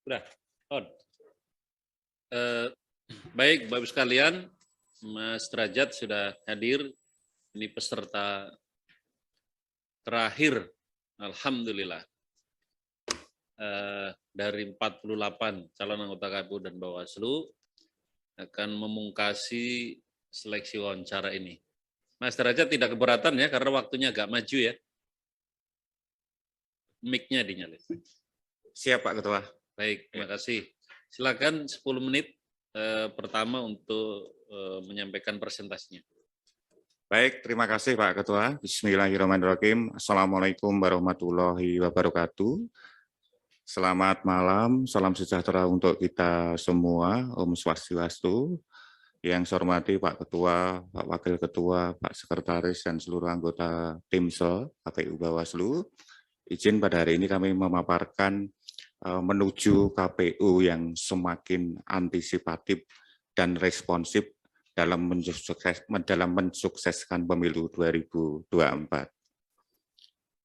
Udah, on. Baik, Bapak sekalian, Mas Derajat sudah hadir. Ini peserta terakhir, alhamdulillah. Dari 48 calon anggota KPU dan Bawaslu akan memungkasi seleksi wawancara ini. Mas Derajat tidak keberatan ya, karena waktunya agak maju ya. Mic-nya dinyalakan. Siap Pak Ketua. Baik, terima kasih. Silakan 10 menit pertama untuk menyampaikan presentasinya. Baik, terima kasih Pak Ketua. Bismillahirrahmanirrahim. Assalamualaikum warahmatullahi wabarakatuh. Selamat malam, salam sejahtera untuk kita semua. Om Swastiastu. Yang saya hormati Pak Ketua, Pak Wakil Ketua, Pak Sekretaris, dan seluruh anggota tim SEL KPU Bawaslu. Izin pada hari ini kami memaparkan menuju KPU yang semakin antisipatif dan responsif dalam mensukseskan pemilu 2024.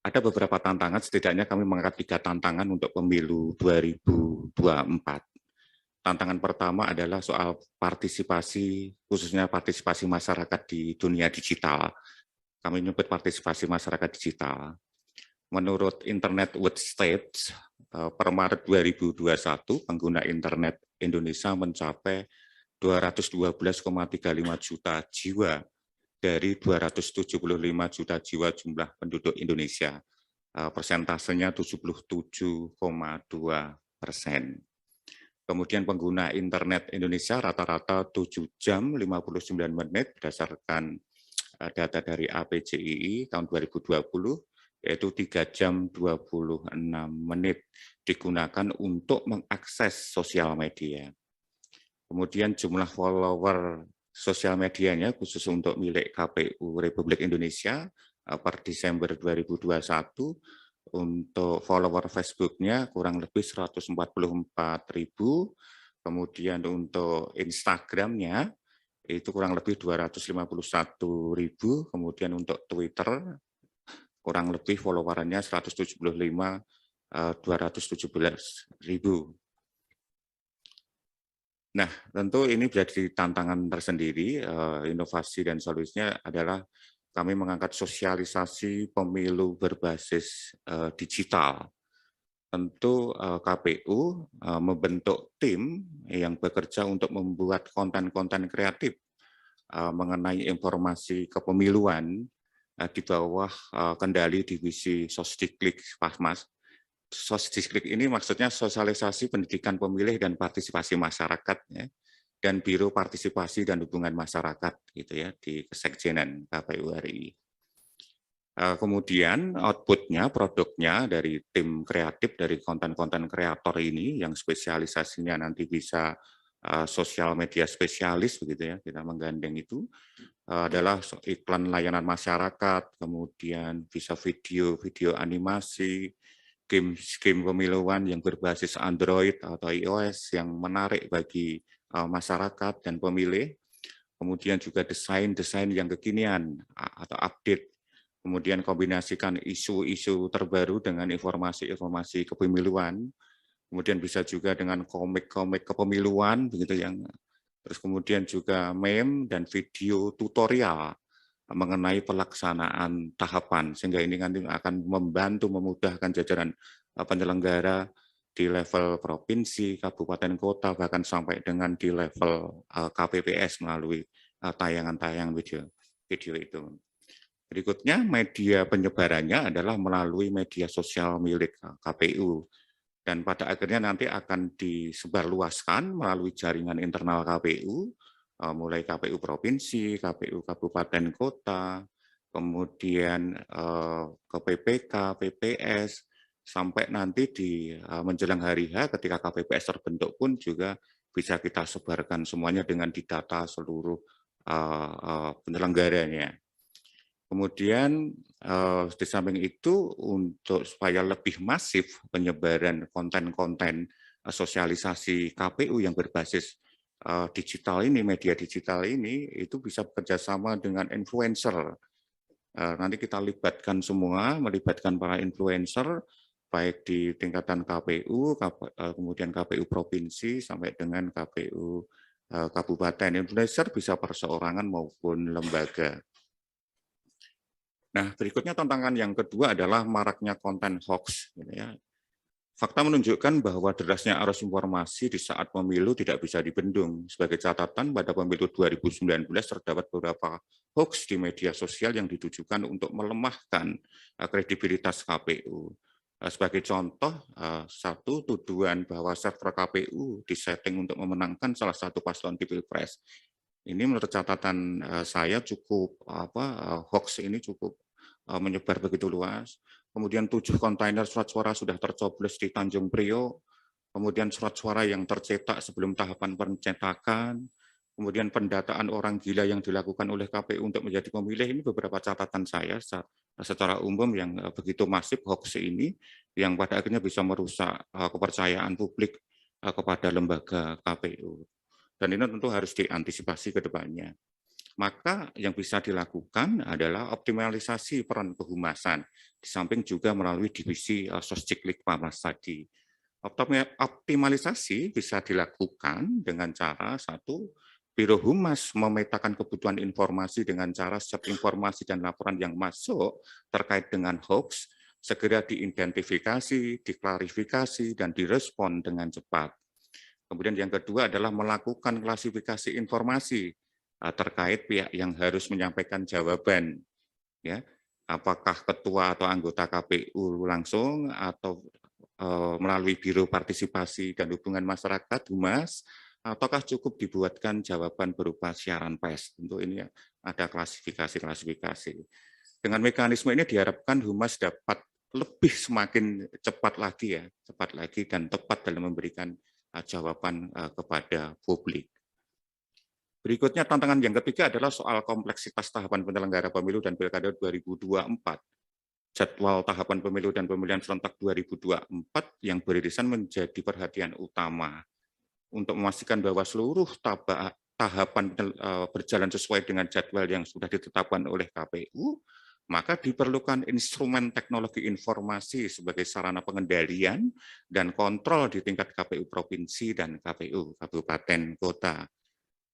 Ada beberapa tantangan, setidaknya kami mengangkat 3 tantangan untuk pemilu 2024. Tantangan pertama adalah soal partisipasi, khususnya partisipasi masyarakat di dunia digital. Kami menyebut partisipasi masyarakat digital. Menurut Internet Watch Stats, per Maret 2021, pengguna internet Indonesia mencapai 212,35 juta jiwa dari 275 juta jiwa jumlah penduduk Indonesia. Persentasenya 77,2%. Kemudian pengguna internet Indonesia rata-rata 7 jam 59 menit berdasarkan data dari APJII tahun 2020, yaitu 3 jam 26 menit digunakan untuk mengakses sosial media. Kemudian jumlah follower sosial medianya khusus untuk milik KPU Republik Indonesia per Desember 2021, untuk follower Facebook-nya kurang lebih 144.000, kemudian untuk Instagram-nya itu kurang lebih 251.000, kemudian untuk Twitter kurang lebih followerannya 217.000. Nah, tentu ini menjadi tantangan tersendiri. Inovasi dan solusinya adalah kami mengangkat sosialisasi pemilu berbasis digital. Tentu KPU membentuk tim yang bekerja untuk membuat konten-konten kreatif mengenai informasi kepemiluan di bawah kendali divisi Sosdiklik Pasmas. Sosdiklik ini maksudnya sosialisasi pendidikan pemilih dan partisipasi masyarakat, ya, dan Biro Partisipasi dan Hubungan Masyarakat gitu ya di Kesekjenan KPU RI. Kemudian outputnya, produknya dari tim kreatif, dari konten-konten kreator ini yang spesialisasinya nanti bisa sosial media spesialis begitu ya, kita menggandeng itu adalah iklan layanan masyarakat, kemudian bisa video animasi, game pemiluan yang berbasis Android atau iOS yang menarik bagi masyarakat dan pemilih, kemudian juga desain yang kekinian atau update, kemudian kombinasikan isu-isu terbaru dengan informasi kepemiluan, kemudian bisa juga dengan komik kepemiluan begitu yang, terus kemudian juga meme dan video tutorial mengenai pelaksanaan tahapan, sehingga ini nanti akan membantu memudahkan jajaran penyelenggara di level provinsi, kabupaten, kota, bahkan sampai dengan di level KPPS melalui tayangan-tayangan video itu. Berikutnya, media penyebarannya adalah melalui media sosial milik KPU, dan pada akhirnya nanti akan disebarluaskan melalui jaringan internal KPU, mulai KPU Provinsi, KPU Kabupaten Kota, kemudian ke PPK, PPS, sampai nanti di menjelang hari H ketika KPPS terbentuk pun juga bisa kita sebarkan semuanya dengan didata seluruh penyelenggaranya. Kemudian di samping itu, untuk supaya lebih masif penyebaran konten-konten sosialisasi KPU yang berbasis digital ini, media digital ini, itu bisa bekerjasama dengan influencer. Nanti kita libatkan semua, melibatkan para influencer baik di tingkatan KPU, kemudian KPU provinsi sampai dengan KPU kabupaten. Influencer bisa perseorangan maupun lembaga. Nah, berikutnya tantangan yang kedua adalah maraknya konten hoax. Gitu ya. Fakta menunjukkan bahwa derasnya arus informasi di saat pemilu tidak bisa dibendung. Sebagai catatan, pada pemilu 2019 terdapat beberapa hoax di media sosial yang ditujukan untuk melemahkan kredibilitas KPU. Sebagai contoh, satu tuduhan bahwa server KPU disetting untuk memenangkan salah satu paslon di Pilpres. Ini menurut catatan saya cukup hoax ini cukup menyebar begitu luas. Kemudian 7 kontainer surat suara sudah tercoblos di Tanjung Priok, kemudian surat suara yang tercetak sebelum tahapan pencetakan, kemudian pendataan orang gila yang dilakukan oleh KPU untuk menjadi pemilih, ini beberapa catatan saya secara umum yang begitu masif hoax ini, yang pada akhirnya bisa merusak kepercayaan publik kepada lembaga KPU. Dan ini tentu harus diantisipasi ke depannya. Maka yang bisa dilakukan adalah optimalisasi peran kehumasan, di samping juga melalui divisi Sosjiklik Pamas tadi. Optimalisasi bisa dilakukan dengan cara satu, Biro Humas memetakan kebutuhan informasi dengan cara setiap informasi dan laporan yang masuk terkait dengan hoax, segera diidentifikasi, diklarifikasi, dan direspon dengan cepat. Kemudian yang kedua adalah melakukan klasifikasi informasi terkait pihak yang harus menyampaikan jawaban, ya, apakah ketua atau anggota KPU langsung atau melalui Biro Partisipasi dan Hubungan Masyarakat Humas, ataukah cukup dibuatkan jawaban berupa siaran pers. Tentu ini ada klasifikasi-klasifikasi. Dengan mekanisme ini diharapkan Humas dapat lebih semakin cepat lagi dan tepat dalam memberikan jawaban kepada publik. Berikutnya tantangan yang ketiga adalah soal kompleksitas tahapan penyelenggara pemilu dan pilkada 2024. Jadwal tahapan pemilu dan pemilihan serentak 2024 yang beririsan menjadi perhatian utama untuk memastikan bahwa seluruh tahapan berjalan sesuai dengan jadwal yang sudah ditetapkan oleh KPU, maka diperlukan instrumen teknologi informasi sebagai sarana pengendalian dan kontrol di tingkat KPU provinsi dan KPU kabupaten kota.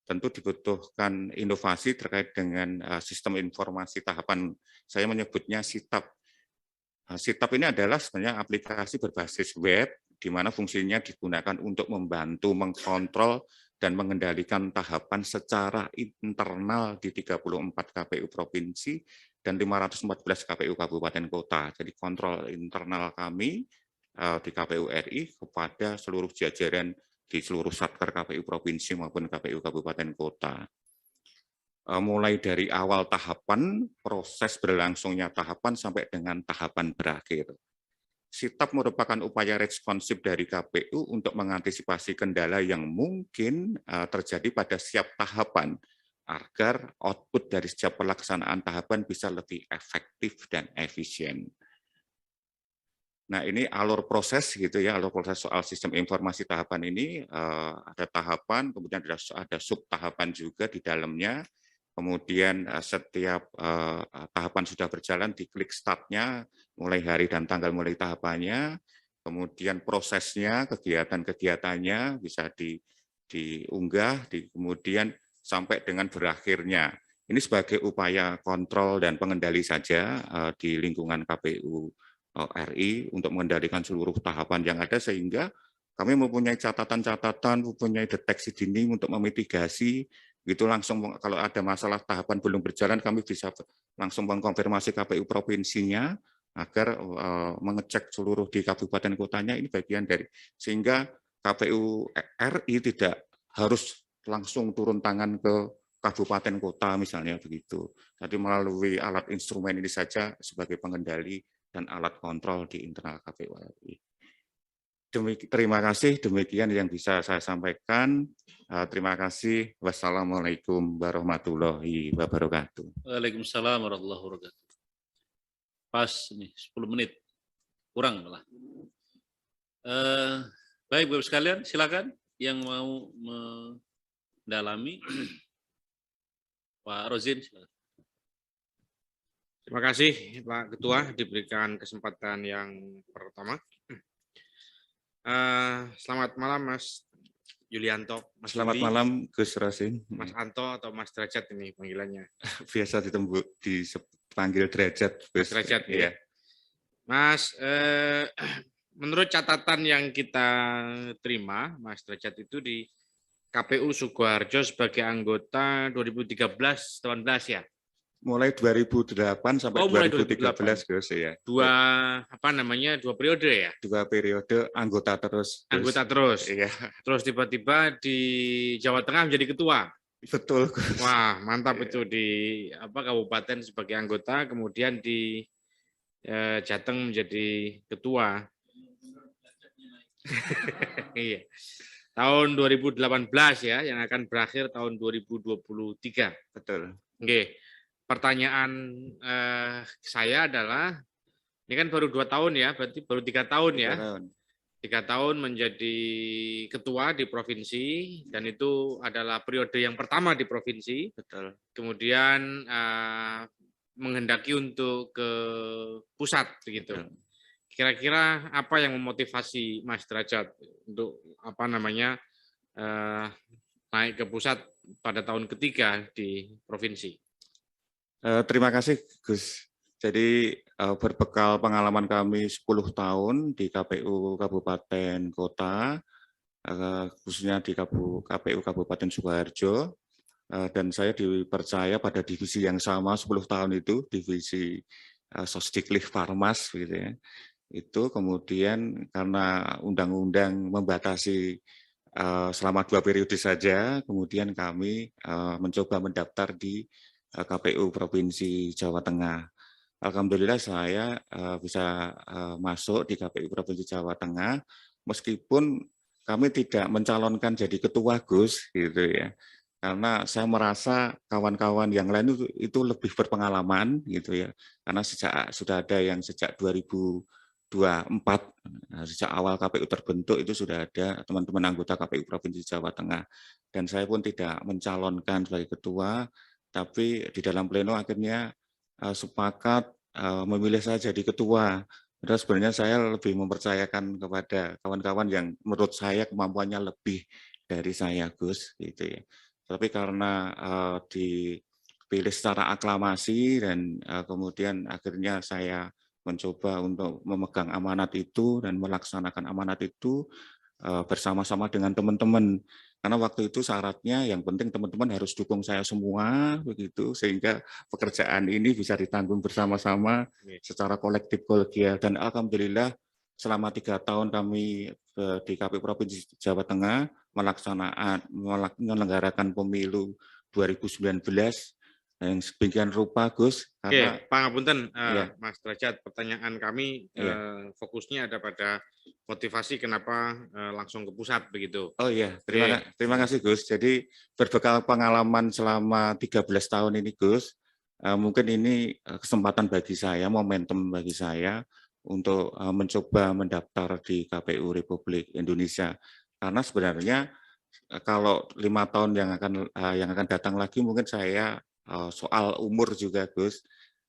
Tentu dibutuhkan inovasi terkait dengan sistem informasi tahapan, saya menyebutnya SITAP. SITAP ini adalah sebenarnya aplikasi berbasis web, di mana fungsinya digunakan untuk membantu mengkontrol dan mengendalikan tahapan secara internal di 34 KPU provinsi dan 514 KPU kabupaten kota. Jadi kontrol internal kami di KPU RI kepada seluruh jajaran di seluruh satker KPU provinsi maupun KPU kabupaten kota. Mulai dari awal tahapan, proses berlangsungnya tahapan sampai dengan tahapan berakhir. SITAP merupakan upaya responsif dari KPU untuk mengantisipasi kendala yang mungkin terjadi pada setiap tahapan agar output dari setiap pelaksanaan tahapan bisa lebih efektif dan efisien. Nah, ini alur proses gitu ya, alur proses soal sistem informasi tahapan ini ada tahapan, kemudian ada sub tahapan juga di dalamnya. Kemudian setiap tahapan sudah berjalan, diklik start-nya, mulai hari dan tanggal mulai tahapannya, kemudian prosesnya, kegiatan-kegiatannya bisa diunggah, kemudian sampai dengan berakhirnya. Ini sebagai upaya kontrol dan pengendali saja di lingkungan KPU RI untuk mengendalikan seluruh tahapan yang ada, sehingga kami mempunyai catatan-catatan, mempunyai deteksi dini untuk memitigasi, gitu langsung kalau ada masalah tahapan belum berjalan, kami bisa langsung mengkonfirmasi KPU provinsinya agar mengecek seluruh di kabupaten kotanya, ini bagian dari, sehingga KPU RI tidak harus langsung turun tangan ke kabupaten kota misalnya begitu. Jadi melalui alat instrumen ini saja sebagai pengendali dan alat kontrol di internal KPU RI. Terima kasih, demikian yang bisa saya sampaikan. Terima kasih. Wassalamualaikum warahmatullahi wabarakatuh. Waalaikumsalam warahmatullahi wabarakatuh. Pas nih, 10 menit. Kurang malah. Baik, Bapak sekalian, silakan yang mau mendalami. Pak Rozin, silakan. Terima kasih Pak Ketua diberikan kesempatan yang pertama. Selamat malam Mas Yulianto, Mas Selamat Yuli, malam Gus Rosin. Mas Anto atau Mas Derajat ini panggilannya. Biasa dipanggil derajat. Mas Gus. Derajat Iya. ya. Mas, menurut catatan yang kita terima, Mas Derajat itu di KPU Sukoharjo sebagai anggota 2013-18 ya. Mulai 2008 sampai Mulai 2013 Gus ya. Dua periode ya. 2 periode anggota terus. Gus. Anggota terus. Iya. Terus tiba-tiba di Jawa Tengah menjadi ketua. Betul Gus. Wah, mantap itu di kabupaten sebagai anggota, kemudian di Jateng menjadi ketua. Iya. Tahun 2018 ya, yang akan berakhir tahun 2023. Betul. Oke. Pertanyaan saya adalah, ini kan baru 2 tahun ya, berarti baru 3 tahun ya. 3 tahun menjadi ketua di provinsi, dan itu adalah periode yang pertama di provinsi. Betul. Kemudian menghendaki untuk ke pusat begitu. Kira-kira apa yang memotivasi Mas Derajat untuk naik ke pusat pada tahun ketiga di provinsi? Terima kasih Gus. Jadi berbekal pengalaman kami 10 tahun di KPU Kabupaten Kota, khususnya di KPU Kabupaten Sukoharjo, dan saya dipercaya pada divisi yang sama 10 tahun itu, divisi Sosdiklik Farmas gitu ya. Itu kemudian karena undang-undang membatasi selama 2 periode saja, kemudian kami mencoba mendaftar di KPU Provinsi Jawa Tengah. Alhamdulillah saya bisa masuk di KPU Provinsi Jawa Tengah, meskipun kami tidak mencalonkan jadi ketua Gus, gitu ya. Karena saya merasa kawan-kawan yang lain itu lebih berpengalaman, gitu ya. Karena sudah ada yang sejak 2024, sejak awal KPU terbentuk itu sudah ada teman-teman anggota KPU Provinsi Jawa Tengah. Dan saya pun tidak mencalonkan sebagai ketua, tapi di dalam pleno akhirnya sepakat memilih saya jadi ketua. Padahal sebenarnya saya lebih mempercayakan kepada kawan-kawan yang menurut saya kemampuannya lebih dari saya, Gus, gitu ya. Tapi karena dipilih secara aklamasi dan kemudian akhirnya saya mencoba untuk memegang amanat itu dan melaksanakan amanat itu bersama-sama dengan teman-teman. Karena waktu itu syaratnya yang penting teman-teman harus dukung saya semua, begitu, sehingga pekerjaan ini bisa ditanggung bersama-sama secara kolektif kolegial. Dan alhamdulillah selama 3 tahun kami di KPU Provinsi Jawa Tengah menyelenggarakan pemilu 2019 yang sedemikian rupa, Gus. Karena Pak Ngapunten, ya. Mas Derajat, pertanyaan kami fokusnya ada pada motivasi kenapa langsung ke pusat begitu. Oh iya, terima kasih Gus. Jadi berbekal pengalaman selama 13 tahun ini Gus, mungkin ini kesempatan bagi saya, momentum bagi saya untuk mencoba mendaftar di KPU Republik Indonesia. Karena sebenarnya kalau 5 tahun yang akan datang lagi mungkin saya soal umur juga Gus,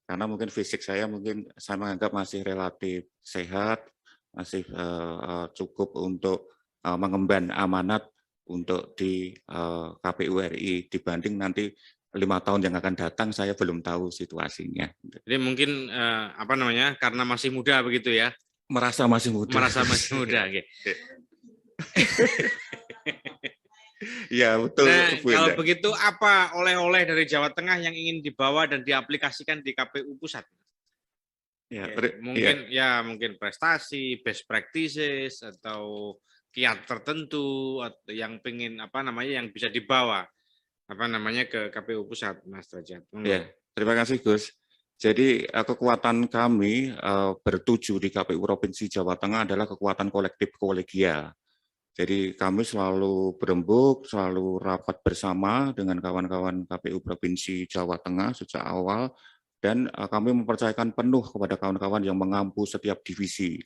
karena mungkin fisik saya menganggap masih relatif sehat, masih cukup untuk mengemban amanat untuk di KPU RI dibanding nanti 5 tahun yang akan datang saya belum tahu situasinya. Jadi mungkin karena masih muda begitu ya? Merasa masih muda. Merasa masih muda, oke. Ya betul. Nah, kalau begitu apa oleh-oleh dari Jawa Tengah yang ingin dibawa dan diaplikasikan di KPU pusat? Ya, mungkin prestasi, best practices atau kiat tertentu atau yang yang bisa dibawa ke KPU pusat, Mas Derajat. Ya, terima kasih Gus. Jadi kekuatan kami bertuju di KPU Provinsi Jawa Tengah adalah kekuatan kolektif kolegial. Jadi kami selalu berembuk, selalu rapat bersama dengan kawan-kawan KPU Provinsi Jawa Tengah sejak awal, dan kami mempercayakan penuh kepada kawan-kawan yang mengampu setiap divisi.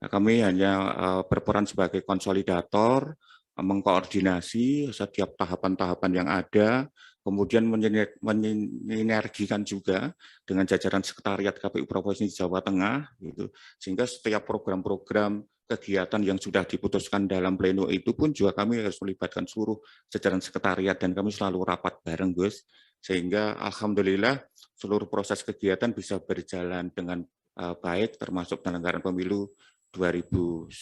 Kami hanya berperan sebagai konsolidator, mengkoordinasi setiap tahapan-tahapan yang ada, kemudian menyinergikan juga dengan jajaran sekretariat KPU Provinsi Jawa Tengah, gitu, sehingga setiap program-program kegiatan yang sudah diputuskan dalam pleno itu pun juga kami harus melibatkan seluruh jajaran sekretariat dan kami selalu rapat bareng, Gus, sehingga alhamdulillah seluruh proses kegiatan bisa berjalan dengan baik, termasuk penyelenggaraan pemilu 2019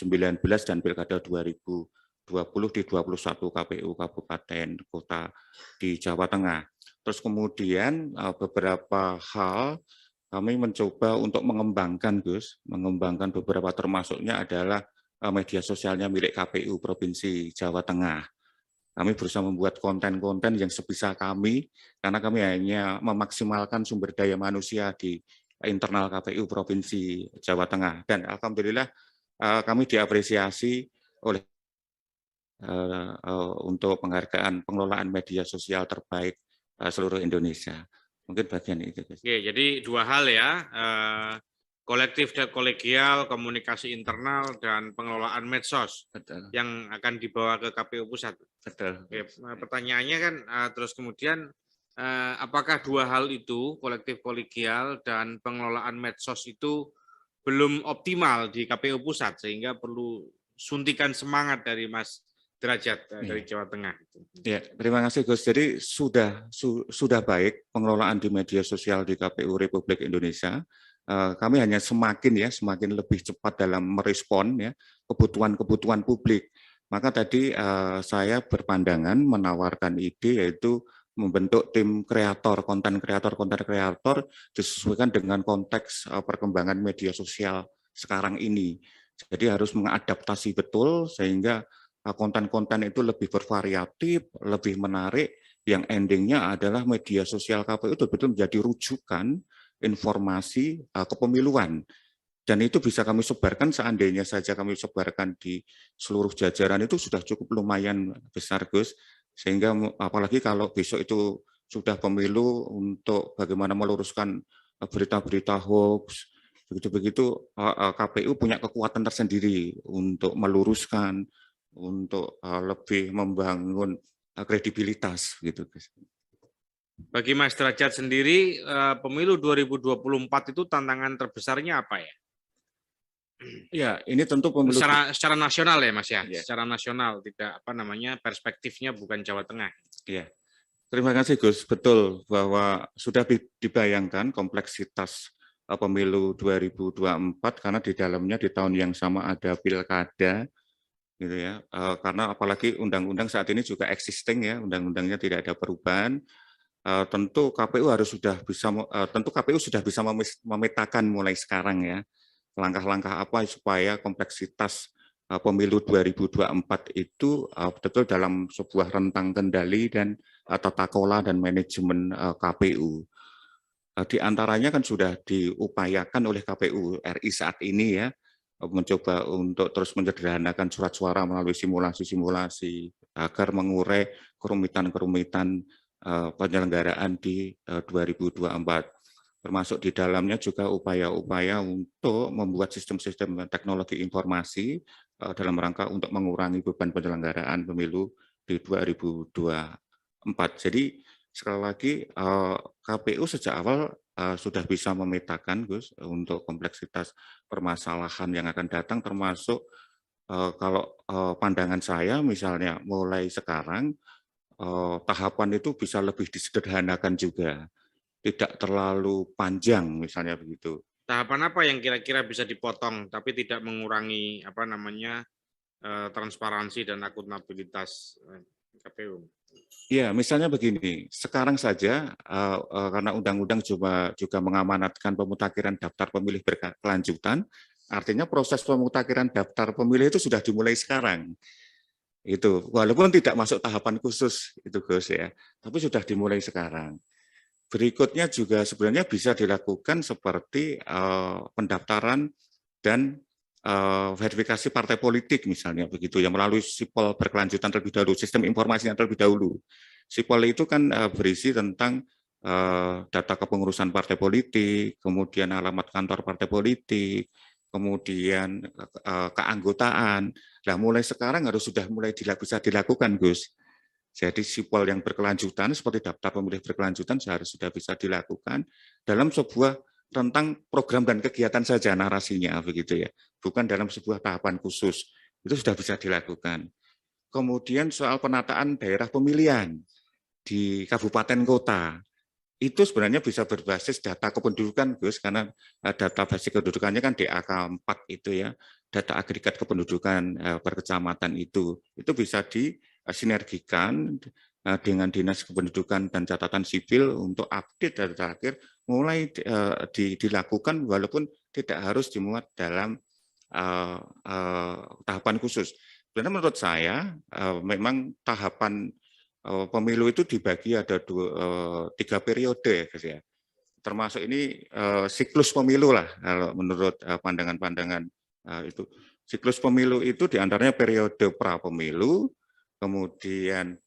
dan Pilkada 2020 di 21 KPU Kabupaten Kota di Jawa Tengah. Terus kemudian beberapa hal kami mencoba untuk mengembangkan, Gus, mengembangkan beberapa, termasuknya adalah media sosialnya milik KPU Provinsi Jawa Tengah. Kami berusaha membuat konten-konten yang sebisa kami, karena kami hanya memaksimalkan sumber daya manusia di internal KPU Provinsi Jawa Tengah. Dan alhamdulillah kami diapresiasi oleh untuk penghargaan pengelolaan media sosial terbaik seluruh Indonesia. Mungkin bagian itu. Oke, jadi dua hal ya, kolektif dan kolegial, komunikasi internal, dan pengelolaan medsos. Betul. Yang akan dibawa ke KPU Pusat. Betul. Oke, pertanyaannya kan terus kemudian apakah dua hal itu, kolektif kolegial dan pengelolaan medsos itu belum optimal di KPU Pusat sehingga perlu suntikan semangat dari Mas Derajat dari Jawa Tengah. Ya, terima kasih Gus. Jadi sudah baik pengelolaan di media sosial di KPU Republik Indonesia. Kami hanya semakin lebih cepat dalam merespon ya kebutuhan publik. Maka tadi saya berpandangan menawarkan ide yaitu membentuk tim konten kreator disesuaikan dengan konteks perkembangan media sosial sekarang ini. Jadi harus mengadaptasi betul sehingga konten-konten itu lebih bervariatif, lebih menarik, yang endingnya adalah media sosial KPU betul-betul menjadi rujukan informasi kepemiluan. Dan itu bisa kami sebarkan, seandainya saja kami sebarkan di seluruh jajaran itu sudah cukup lumayan besar, Gus. Sehingga apalagi kalau besok itu sudah pemilu untuk bagaimana meluruskan berita-berita hoax, begitu-begitu KPU punya kekuatan tersendiri untuk meluruskan, untuk lebih membangun kredibilitas gitu, Gus. Bagi Mas Derajat sendiri, pemilu 2024 itu tantangan terbesarnya apa ya? Ya, ini tentu pemilu secara nasional ya, Mas ya. Ya. Secara nasional, tidak perspektifnya bukan Jawa Tengah. Iya. Terima kasih Gus. Betul bahwa sudah dibayangkan kompleksitas pemilu 2024 karena di dalamnya di tahun yang sama ada pilkada gitu ya. Karena apalagi undang-undang saat ini juga existing ya, undang-undangnya tidak ada perubahan. Tentu KPU sudah bisa memetakan mulai sekarang ya langkah-langkah apa supaya kompleksitas pemilu 2024 itu betul dalam sebuah rentang kendali dan tata kelola dan manajemen KPU. Di antaranya kan sudah diupayakan oleh KPU RI saat ini ya, mencoba untuk terus menyederhanakan surat suara melalui simulasi-simulasi agar mengurai kerumitan-kerumitan penyelenggaraan di 2024. Termasuk di dalamnya juga upaya-upaya untuk membuat sistem-sistem teknologi informasi dalam rangka untuk mengurangi beban penyelenggaraan pemilu di 2024. Jadi sekali lagi KPU sejak awal sudah bisa memetakan, Gus, untuk kompleksitas permasalahan yang akan datang, termasuk kalau pandangan saya misalnya mulai sekarang tahapan itu bisa lebih disederhanakan juga, tidak terlalu panjang misalnya begitu. Tahapan apa yang kira-kira bisa dipotong tapi tidak mengurangi transparansi dan akuntabilitas KPU? Ya, misalnya begini, sekarang saja karena undang-undang juga mengamanatkan pemutakhiran daftar pemilih berkelanjutan, artinya proses pemutakhiran daftar pemilih itu sudah dimulai sekarang. Itu walaupun tidak masuk tahapan khusus itu Gus ya, tapi sudah dimulai sekarang. Berikutnya juga sebenarnya bisa dilakukan seperti pendaftaran dan verifikasi partai politik misalnya begitu ya, melalui sipol berkelanjutan terlebih dahulu, sistem informasinya terlebih dahulu. Sipol itu kan berisi tentang data kepengurusan partai politik, kemudian alamat kantor partai politik, kemudian keanggotaan. Nah, mulai sekarang sudah mulai bisa dilakukan, Gus. Jadi sipol yang berkelanjutan seperti daftar pemilih berkelanjutan seharusnya sudah bisa dilakukan dalam sebuah rentang program dan kegiatan saja narasinya begitu ya, bukan dalam sebuah tahapan khusus. Itu sudah bisa dilakukan. Kemudian soal penataan daerah pemilihan di kabupaten kota, itu sebenarnya bisa berbasis data kependudukan, Gus, karena data basis kependudukannya kan DAK4 itu ya, data agregat kependudukan per kecamatan itu bisa disinergikan dengan Dinas Kependudukan dan Catatan Sipil untuk update dari terakhir mulai dilakukan walaupun tidak harus dimuat dalam tahapan khusus. Sebenarnya menurut saya memang tahapan pemilu itu dibagi ada 3 periode ya, Gus ya. Termasuk ini siklus pemilu lah kalau menurut pandangan-pandangan itu. Siklus pemilu itu diantaranya periode pra pemilu, kemudian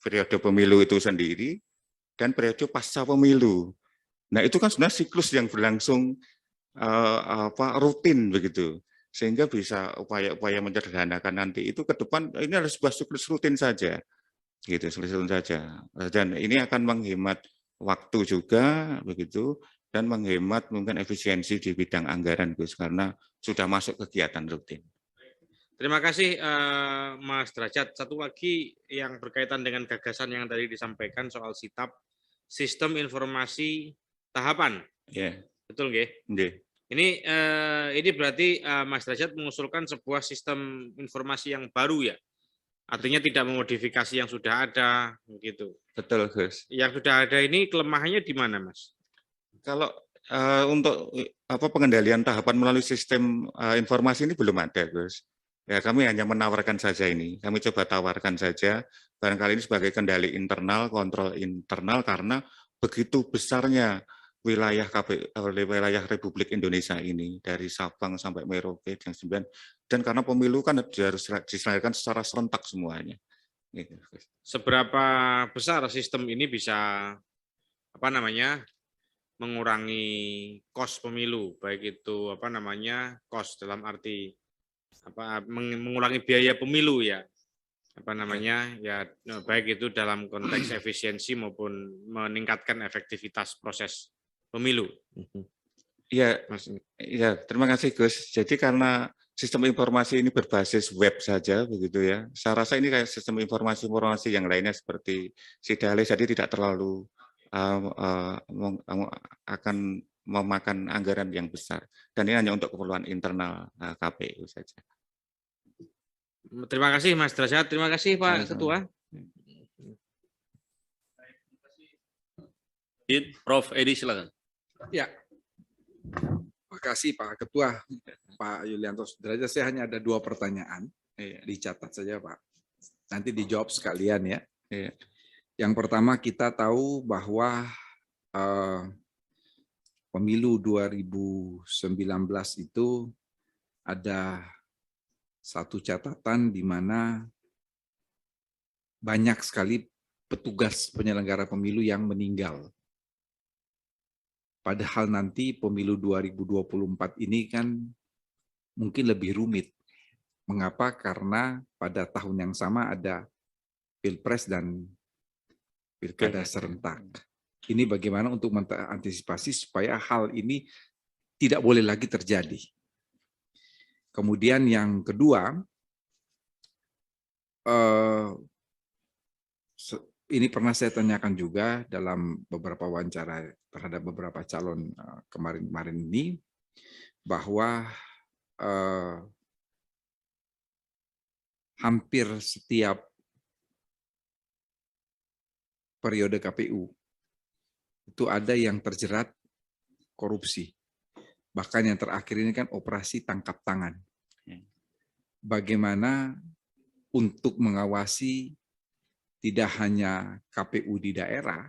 periode pemilu itu sendiri, dan periode pasca pemilu. Nah itu kan sebenarnya siklus yang berlangsung rutin begitu, sehingga bisa upaya-upaya menyederhanakan nanti itu ke depan ini adalah sebuah siklus rutin saja, gitu, siklus saja. Dan ini akan menghemat waktu juga begitu, dan menghemat mungkin efisiensi di bidang anggaran, Gus, karena sudah masuk kegiatan rutin. Terima kasih Mas Derajat. Satu lagi yang berkaitan dengan gagasan yang tadi disampaikan soal SITAP, sistem informasi tahapan. Yeah. Betul nggih? Yeah. Ini berarti Mas Derajat mengusulkan sebuah sistem informasi yang baru ya. Artinya tidak memodifikasi yang sudah ada begitu. Betul, Gus. Yang sudah ada ini kelemahannya di mana, Mas? Kalau untuk pengendalian tahapan melalui sistem informasi ini belum ada, Gus. Ya, kami hanya menawarkan saja ini. Kami coba tawarkan saja. Barangkali ini sebagai kendali internal, kontrol internal, karena begitu besarnya wilayah Republik Indonesia ini dari Sabang sampai Merauke yang 9, dan karena pemilu kan harus diselenggarakan secara serentak semuanya. Seberapa besar sistem ini bisa mengurangi kos pemilu, baik itu kos dalam arti mengurangi biaya pemilu ya, baik itu dalam konteks efisiensi maupun meningkatkan efektivitas proses pemilu. Iya, ya, terima kasih Gus. Jadi karena sistem informasi ini berbasis web saja begitu ya. Saya rasa ini kayak sistem informasi yang lainnya seperti Sidale, jadi tidak terlalu akan memakan anggaran yang besar. Dan ini hanya untuk keperluan internal KPU saja. Terima kasih Mas Derajat, terima kasih Pak Ketua. Prof. Edi silakan. Ya, terima kasih Pak Ketua, Pak Yulianto Sudrajat. Saya hanya ada 2 pertanyaan, dicatat saja Pak. Nanti dijawab sekalian ya. Yang pertama, kita tahu bahwa pemilu 2019 itu ada satu catatan di mana banyak sekali petugas penyelenggara pemilu yang meninggal. Padahal nanti pemilu 2024 ini kan mungkin lebih rumit. Mengapa? Karena pada tahun yang sama ada Pilpres dan Pilkada serentak. Ini bagaimana untuk mengantisipasi supaya hal ini tidak boleh lagi terjadi. Kemudian yang kedua, ini pernah saya tanyakan juga dalam beberapa wawancara terhadap beberapa calon kemarin-kemarin ini, bahwa hampir setiap periode KPU itu ada yang terjerat korupsi. Bahkan yang terakhir ini kan operasi tangkap tangan. Bagaimana untuk mengawasi tidak hanya KPU di daerah,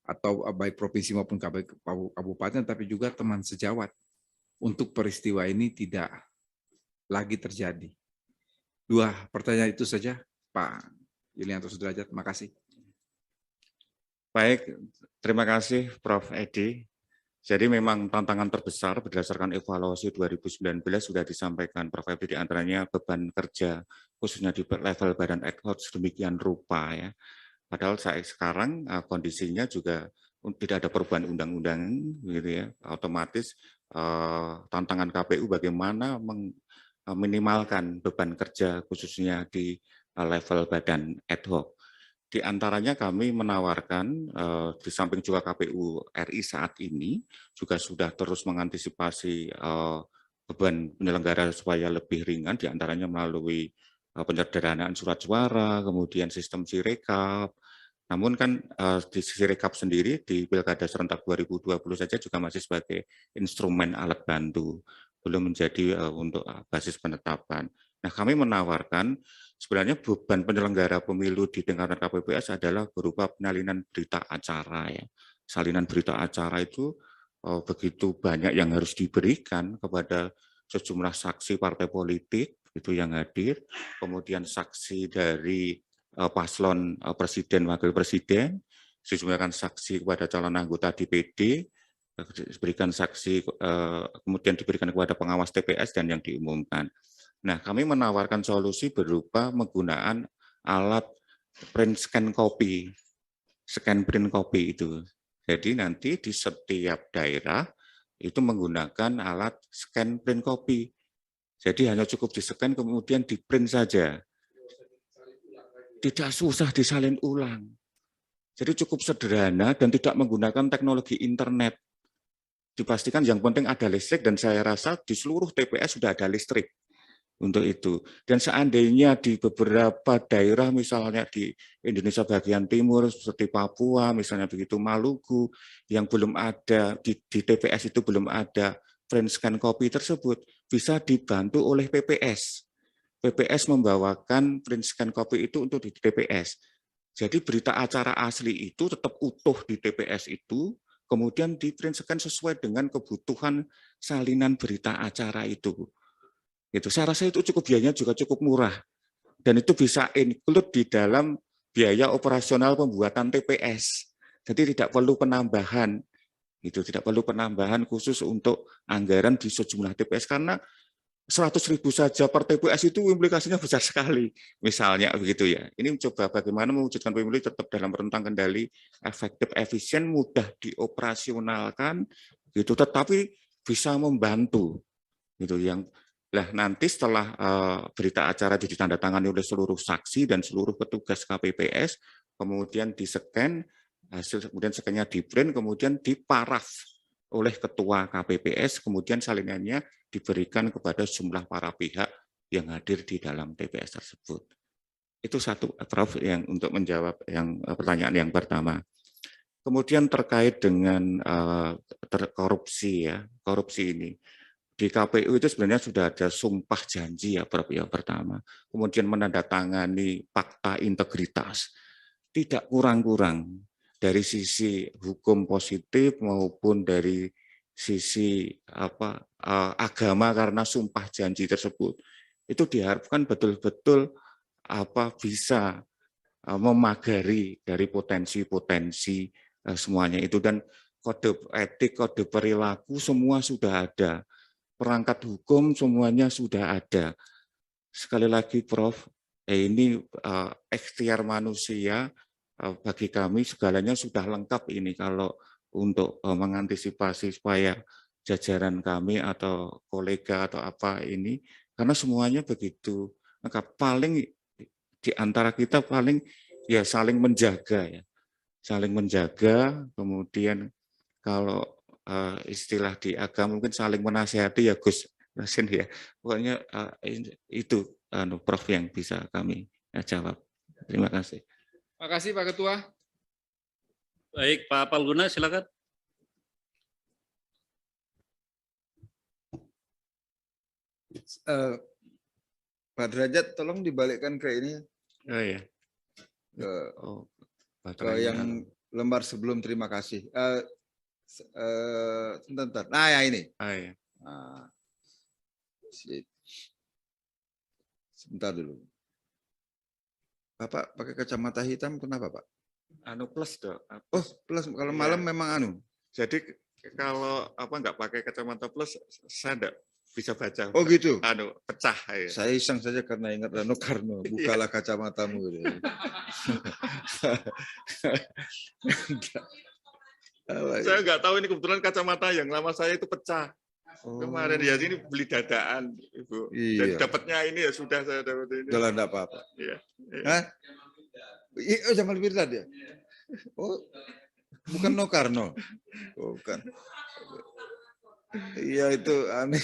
atau baik provinsi maupun kabupaten, tapi juga teman sejawat, untuk peristiwa ini tidak lagi terjadi. 2 pertanyaan itu saja, Pak Yulianto Sudrajat. Terima kasih. Baik, terima kasih Prof. Edi. Jadi memang tantangan terbesar berdasarkan evaluasi 2019 sudah disampaikan Prof. Edi, di antaranya beban kerja khususnya di level badan ad hoc sedemikian rupa ya. Padahal sekarang kondisinya juga tidak ada perubahan undang-undang gitu ya, otomatis tantangan KPU bagaimana meminimalkan beban kerja khususnya di level badan ad hoc. Di antaranya kami menawarkan, di samping juga KPU RI saat ini juga sudah terus mengantisipasi beban penyelenggara supaya lebih ringan, di antaranya melalui penyederhanaan surat suara, kemudian sistem Sirekap. Namun kan di Sirekap sendiri di Pilkada serentak 2020 saja juga masih sebagai instrumen alat bantu, belum menjadi untuk basis penetapan. Nah, kami menawarkan sebenarnya beban penyelenggara pemilu di tingkatan KPPS adalah berupa penyalinan berita acara ya. Salinan berita acara itu begitu banyak yang harus diberikan kepada sejumlah saksi partai politik itu yang hadir, kemudian saksi dari paslon presiden wakil presiden, sejumlah saksi kepada calon anggota DPD, diberikan saksi kemudian diberikan kepada pengawas TPS dan yang diumumkan. Nah, kami menawarkan solusi berupa menggunakan alat print scan copy, scan print copy itu. Jadi nanti di setiap daerah itu menggunakan alat scan print copy. Jadi hanya cukup di-scan kemudian di-print saja. Tidak susah disalin ulang. Jadi cukup sederhana dan tidak menggunakan teknologi internet. Dipastikan yang penting ada listrik dan saya rasa di seluruh TPS sudah ada listrik untuk itu. Dan seandainya di beberapa daerah misalnya di Indonesia bagian timur seperti Papua misalnya begitu, Maluku yang belum ada di TPS itu belum ada print scan copy tersebut, bisa dibantu oleh PPS. PPS membawakan print scan copy itu untuk di TPS. Jadi berita acara asli itu tetap utuh di TPS itu, kemudian di print scan sesuai dengan kebutuhan salinan berita acara itu. Itu saya rasa itu cukup biayanya juga cukup murah dan itu bisa include di dalam biaya operasional pembuatan TPS. Jadi tidak perlu penambahan, itu tidak perlu penambahan khusus untuk anggaran di sejumlah TPS karena 100.000 saja per TPS itu implikasinya besar sekali. Misalnya begitu ya. Ini coba bagaimana mewujudkan pemilu tetap dalam rentang kendali efektif, efisien, mudah dioperasionalkan, gitu. Tetapi bisa membantu, gitu yang. Nah, nanti setelah berita acara ditandatangani oleh seluruh saksi dan seluruh petugas KPPS, kemudian di-scan, hasil kemudian scan-nya di-print, kemudian diparaf oleh ketua KPPS, kemudian salinannya diberikan kepada jumlah para pihak yang hadir di dalam TPS tersebut. Itu satu, Prof, yang untuk menjawab yang pertanyaan yang pertama. Kemudian terkait dengan korupsi ya, korupsi ini. Di KPU itu sebenarnya sudah ada sumpah janji ya, Prof, yang pertama. Kemudian menandatangani fakta integritas. Tidak kurang-kurang dari sisi hukum positif maupun dari sisi agama karena sumpah janji tersebut. Itu diharapkan betul-betul bisa memagari dari potensi-potensi semuanya itu, dan kode etik, kode perilaku semua sudah ada. Perangkat hukum semuanya sudah ada. Sekali lagi Prof, ini ikhtiar manusia, bagi kami segalanya sudah lengkap ini kalau untuk mengantisipasi supaya jajaran kami atau kolega atau apa ini, karena semuanya begitu lengkap. Paling di antara kita paling ya saling menjaga ya, saling menjaga, kemudian kalau istilah di agama mungkin saling menasihati ya Gus Yasin ya. Pokoknya itu Prof yang bisa kami jawab. Terima kasih. Terima kasih Pak Ketua. Baik, Pak Palguna silakan. Pak Derajat, tolong dibalikkan ke ini, Oh ya. ke yang lembar sebelum terima kasih. Sebentar. Nah, ya ini. Ya. Nah, sebentar dulu. Bapak pakai kacamata hitam kenapa, Pak? Plus dok. Oh, plus kalau malam memang Jadi kalau nggak pakai kacamata plus, saya bisa baca. Oh gitu. Pecah. Ya. Saya iseng saja karena ingat Rano Karno. Bukalah kacamatamu. Gitu. Saya nggak tahu ini kebetulan kacamata yang lama saya itu pecah. Kemarin ya ini beli dadaan, Ibu. Dan Iya. dapatnya ini ya sudah saya dapat ini. Udah enggak apa-apa. Iya. Hah? Oh, Jamal Mirdad ya? Oh, bukan No Karno. Oh, bukan. Iya itu aneh.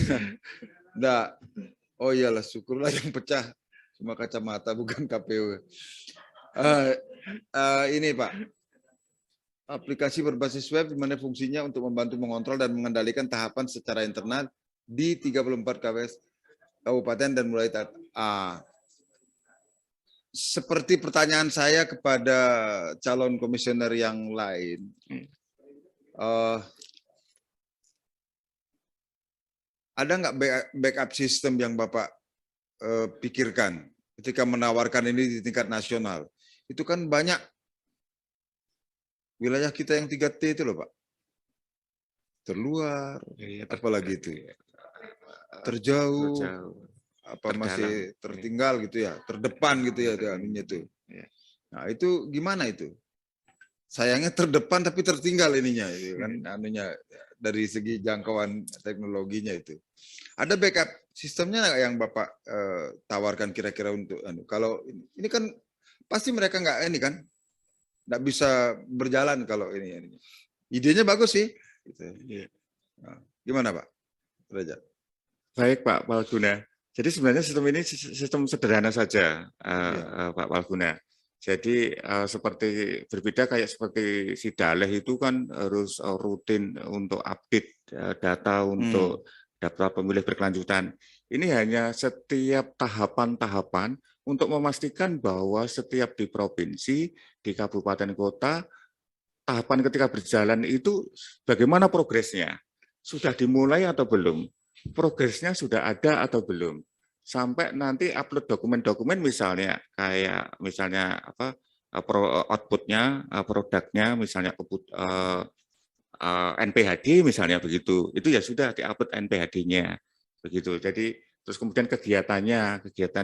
Enggak. Oh iyalah, syukurlah yang pecah cuma kacamata bukan KPU. Ini Pak, aplikasi berbasis web di mana fungsinya untuk membantu mengontrol dan mengendalikan tahapan secara internal di 34 kabupaten dan mulai seperti pertanyaan saya kepada calon komisioner yang lain. Ada nggak backup sistem yang Bapak pikirkan ketika menawarkan ini di tingkat nasional? Itu kan banyak wilayah kita yang 3T itu loh Pak. Terluar, apalagi itu. Terjauh, apa masih tertinggal gitu ya, terdepan gitu ya, anunya itu. Nah itu gimana itu? Sayangnya terdepan tapi tertinggal ininya, itu kan anunya dari segi jangkauan teknologinya itu. Ada backup sistemnya nggak yang Bapak tawarkan kira-kira untuk kalau ini kan pasti mereka nggak ini kan, nggak bisa berjalan kalau ini. Idenya bagus sih. Gitu. Nah, gimana Pak Derajat? Baik Pak Palguna. Jadi sebenarnya sistem ini sistem sederhana saja, Pak Palguna. Jadi seperti berbeda kayak seperti si Daleh itu kan harus rutin untuk update data untuk daftar pemilih berkelanjutan. Ini hanya setiap tahapan-tahapan untuk memastikan bahwa setiap di provinsi, di kabupaten kota, tahapan ketika berjalan itu bagaimana progresnya? Sudah dimulai atau belum? Progresnya sudah ada atau belum? Sampai nanti upload dokumen-dokumen misalnya kayak misalnya apa outputnya, produknya misalnya NPHD misalnya begitu, itu ya sudah diupload NPHD-nya begitu. Jadi terus kemudian kegiatan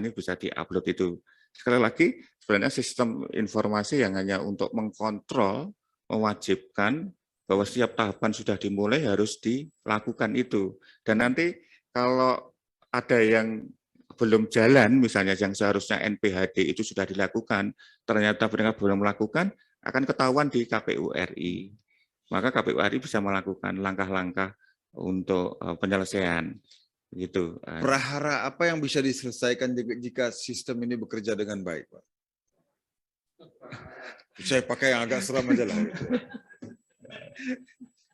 ini bisa diupload itu. Sekali lagi sebenarnya sistem informasi yang hanya untuk mengkontrol, mewajibkan bahwa setiap tahapan sudah dimulai harus dilakukan itu. Dan nanti kalau ada yang belum jalan, misalnya yang seharusnya NPHD itu sudah dilakukan, ternyata mereka belum melakukan, akan ketahuan di KPU RI. Maka KPU RI bisa melakukan langkah-langkah untuk penyelesaian. Gitu. Prahara apa yang bisa diselesaikan jika sistem ini bekerja dengan baik, Pak? Saya pakai yang agak seram aja lah. Gitu.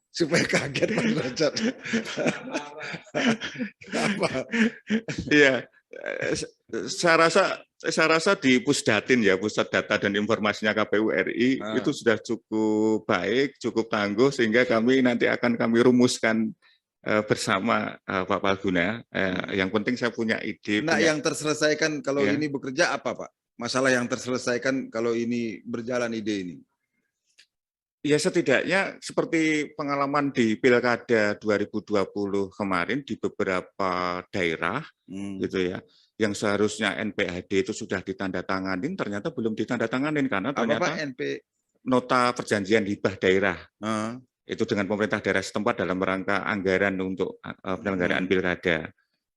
Supaya kaget Pak Derajat. Apa? Iya, saya rasa di Pusdatin ya, Pusat Data dan Informasinya KPU RI itu sudah cukup baik, cukup tangguh sehingga kami rumuskan bersama Pak Palguna. Yang penting saya punya ide. Nah, yang terselesaikan kalau ini bekerja apa Pak? Masalah yang terselesaikan kalau ini berjalan ide ini? Ya setidaknya seperti pengalaman di Pilkada 2020 kemarin di beberapa daerah gitu ya, yang seharusnya NPHD itu sudah ditandatanganin ternyata belum ditandatanganin karena ternyata nota perjanjian hibah daerah itu dengan pemerintah daerah setempat dalam rangka anggaran untuk penyelenggaraan pilkada.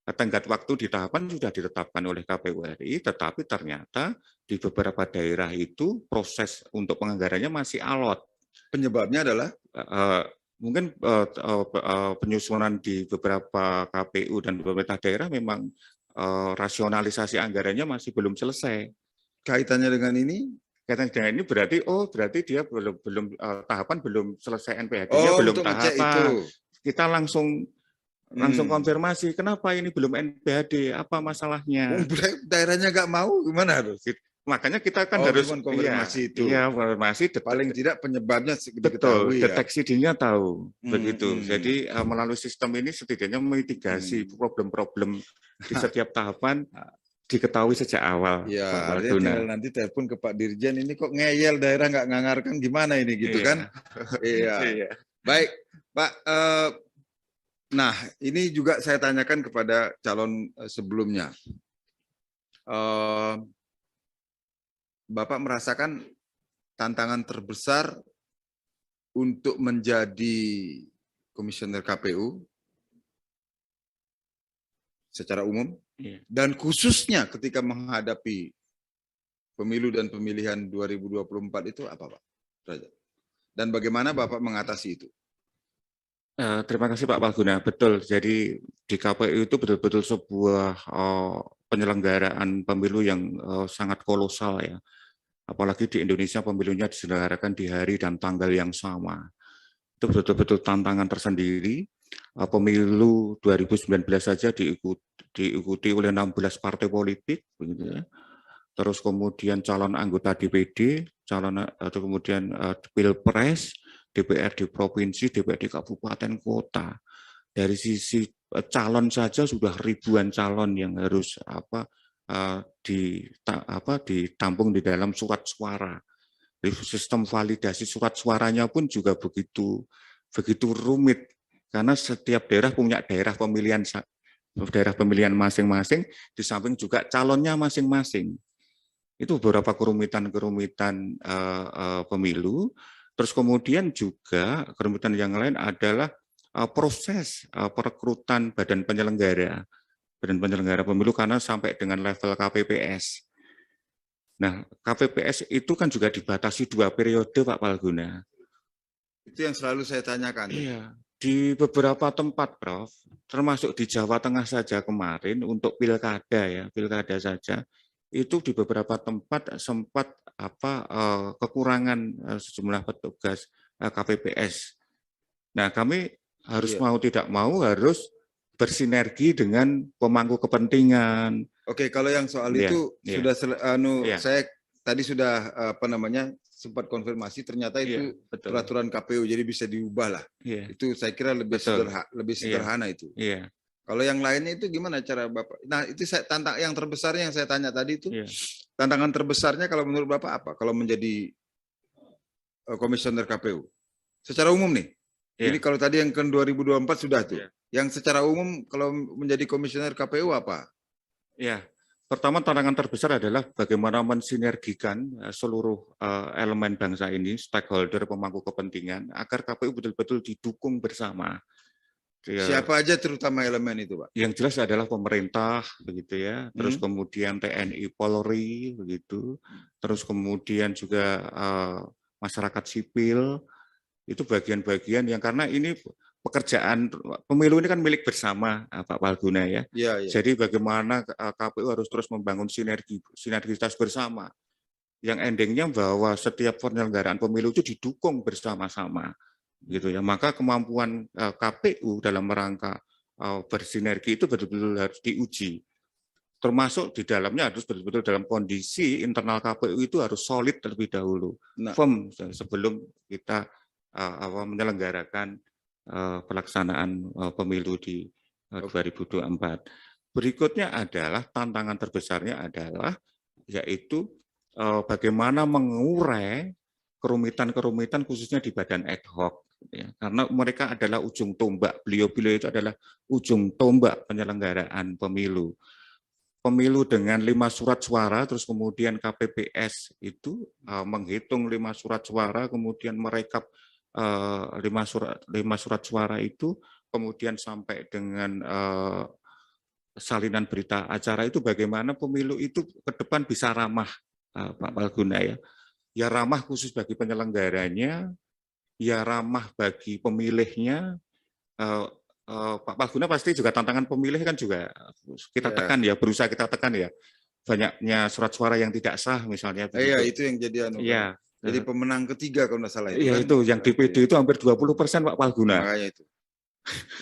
Tenggat waktu di tahapan sudah ditetapkan oleh KPU RI, tetapi ternyata di beberapa daerah itu proses untuk penganggarannya masih alot. Penyebabnya adalah mungkin penyusunan di beberapa KPU dan pemerintah daerah memang rasionalisasi anggarannya masih belum selesai. Kaitannya dengan ini? Kaitannya dengan ini berarti dia belum tahapan belum selesai NPHD-nya belum tahapan. Kita langsung konfirmasi kenapa ini belum NPHD, apa masalahnya? Daerahnya nggak mau gimana harus? Makanya kita kan harus konfirmasi itu. Iya, konfirmasi. Paling tidak penyebabnya diketahui. Deteksi dirinya tahu, begitu. Jadi melalui sistem ini setidaknya memitigasi problem-problem di setiap tahapan diketahui sejak awal. Ya, tinggal nanti telepon ke Pak Dirjen ini kok ngeyel daerah nggak ngangarkan gimana ini gitu kan? Iya. Baik, Pak. Nah, ini juga saya tanyakan kepada calon sebelumnya. Bapak merasakan tantangan terbesar untuk menjadi komisioner KPU secara umum, Iya. dan khususnya ketika menghadapi pemilu dan pemilihan 2024 itu apa, Pak Derajat? Dan bagaimana Bapak mengatasi itu? Terima kasih Pak Palguna. Betul, jadi di KPU itu betul-betul sebuah penyelenggaraan pemilu yang sangat kolosal ya. Apalagi di Indonesia pemilunya diselenggarakan di hari dan tanggal yang sama. Itu betul-betul tantangan tersendiri. Pemilu 2019 saja diikuti oleh 16 partai politik, begitu ya. Terus kemudian calon anggota DPD, kemudian Pilpres, DPRD provinsi, DPRD kabupaten kota. Dari sisi calon saja sudah ribuan calon yang harus ditampung di dalam surat suara. Sistem validasi surat suaranya pun juga begitu rumit karena setiap daerah punya daerah pemilihan masing-masing, di samping juga calonnya masing-masing. Itu beberapa kerumitan pemilu. Terus kemudian juga kerumitan yang lain adalah proses perekrutan badan penyelenggara pemilu karena sampai dengan level KPPS. Nah, KPPS itu kan juga dibatasi 2 periode, Pak Palguna. Itu yang selalu saya tanyakan. Iya, di beberapa tempat, Prof, termasuk di Jawa Tengah saja kemarin untuk pilkada saja, itu di beberapa tempat sempat kekurangan sejumlah petugas KPPS. Nah, kami harus mau tidak mau harus bersinergi dengan pemangku kepentingan. Oke, kalau yang soal itu sudah saya tadi sudah sempat konfirmasi, ternyata itu peraturan KPU, jadi bisa diubah lah. Itu saya kira lebih sederhana itu. Kalau yang lainnya itu gimana cara Bapak? Nah, itu yang terbesarnya yang saya tanya tadi itu, tantangan terbesarnya kalau menurut Bapak apa? Kalau menjadi komisioner KPU, secara umum nih. Ini kalau tadi yang ke 2024 sudah tuh. Yang secara umum kalau menjadi komisioner KPU apa? Ya, pertama tantangan terbesar adalah bagaimana mensinergikan seluruh elemen bangsa ini, stakeholder, pemangku kepentingan, agar KPU betul-betul didukung bersama. Siapa aja terutama elemen itu, Pak? Yang jelas adalah pemerintah, begitu ya. Terus kemudian TNI, Polri, begitu. Terus kemudian juga masyarakat sipil. Itu bagian-bagian yang karena ini pekerjaan pemilu ini kan milik bersama, Pak Palguna ya. Jadi bagaimana KPU harus terus membangun sinergitas bersama. Yang endingnya bahwa setiap penyelenggaraan pemilu itu didukung bersama-sama, gitu ya. Maka kemampuan KPU dalam rangka bersinergi itu betul-betul harus diuji. Termasuk di dalamnya harus betul-betul dalam kondisi internal KPU itu harus solid terlebih dahulu, firm sebelum kita menyelenggarakan pelaksanaan pemilu di 2024. Berikutnya adalah tantangan terbesarnya adalah yaitu bagaimana mengurai kerumitan-kerumitan khususnya di badan ad hoc, ya. Karena mereka adalah ujung tombak, beliau-beliau itu adalah ujung tombak penyelenggaraan pemilu. Pemilu dengan 5 surat suara, terus kemudian KPPS itu menghitung 5 surat suara, kemudian merekap 5 surat suara itu, kemudian sampai dengan salinan berita acara itu bagaimana pemilu itu ke depan bisa ramah, Pak Palguna ya. Ya ramah khusus bagi penyelenggaranya, ya ramah bagi pemilihnya. Pak Palguna pasti juga tantangan pemilih kan juga kita tekan ya, berusaha kita tekan ya. Banyaknya surat suara yang tidak sah misalnya. Iya, itu yang jadi jadi pemenang ketiga kalau nggak salah itu. Iya, kan? Itu yang DPD itu hampir 20% Pak Palguna. Makanya itu.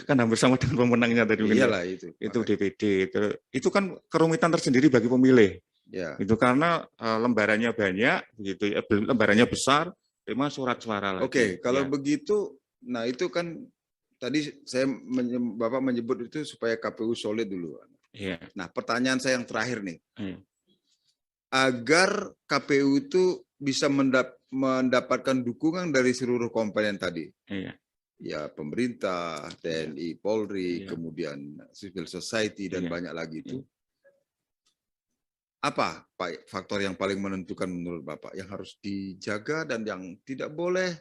Kan hampir sama dengan pemenangnya tadi. Iyalah itu. Itu DPD. Itu kan kerumitan tersendiri bagi pemilih. Ya. Itu karena lembarannya banyak, begitu ya, lembarannya besar, 5 surat suara lagi. Oke, kalau begitu, nah itu kan tadi Bapak menyebut itu supaya KPU solid dulu. Iya. Nah, pertanyaan saya yang terakhir nih. Agar KPU itu bisa mendapatkan dukungan dari seluruh komponen tadi. Iya. ya pemerintah, TNI, Polri, Iya. kemudian civil society dan Iya. banyak lagi itu. Apa Pak faktor yang paling menentukan menurut Bapak yang harus dijaga dan yang tidak boleh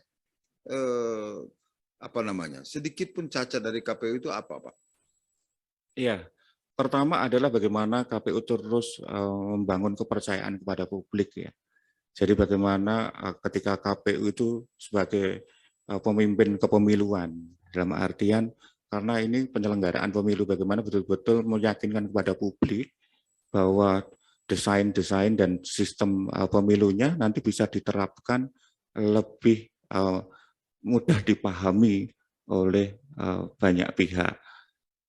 sedikit pun cacat dari KPU itu apa Pak? Iya, pertama adalah bagaimana KPU terus membangun kepercayaan kepada publik ya. Jadi bagaimana ketika KPU itu sebagai pemimpin kepemiluan, dalam artian karena ini penyelenggaraan pemilu, bagaimana betul-betul meyakinkan kepada publik bahwa desain-desain dan sistem pemilunya nanti bisa diterapkan lebih mudah dipahami oleh banyak pihak.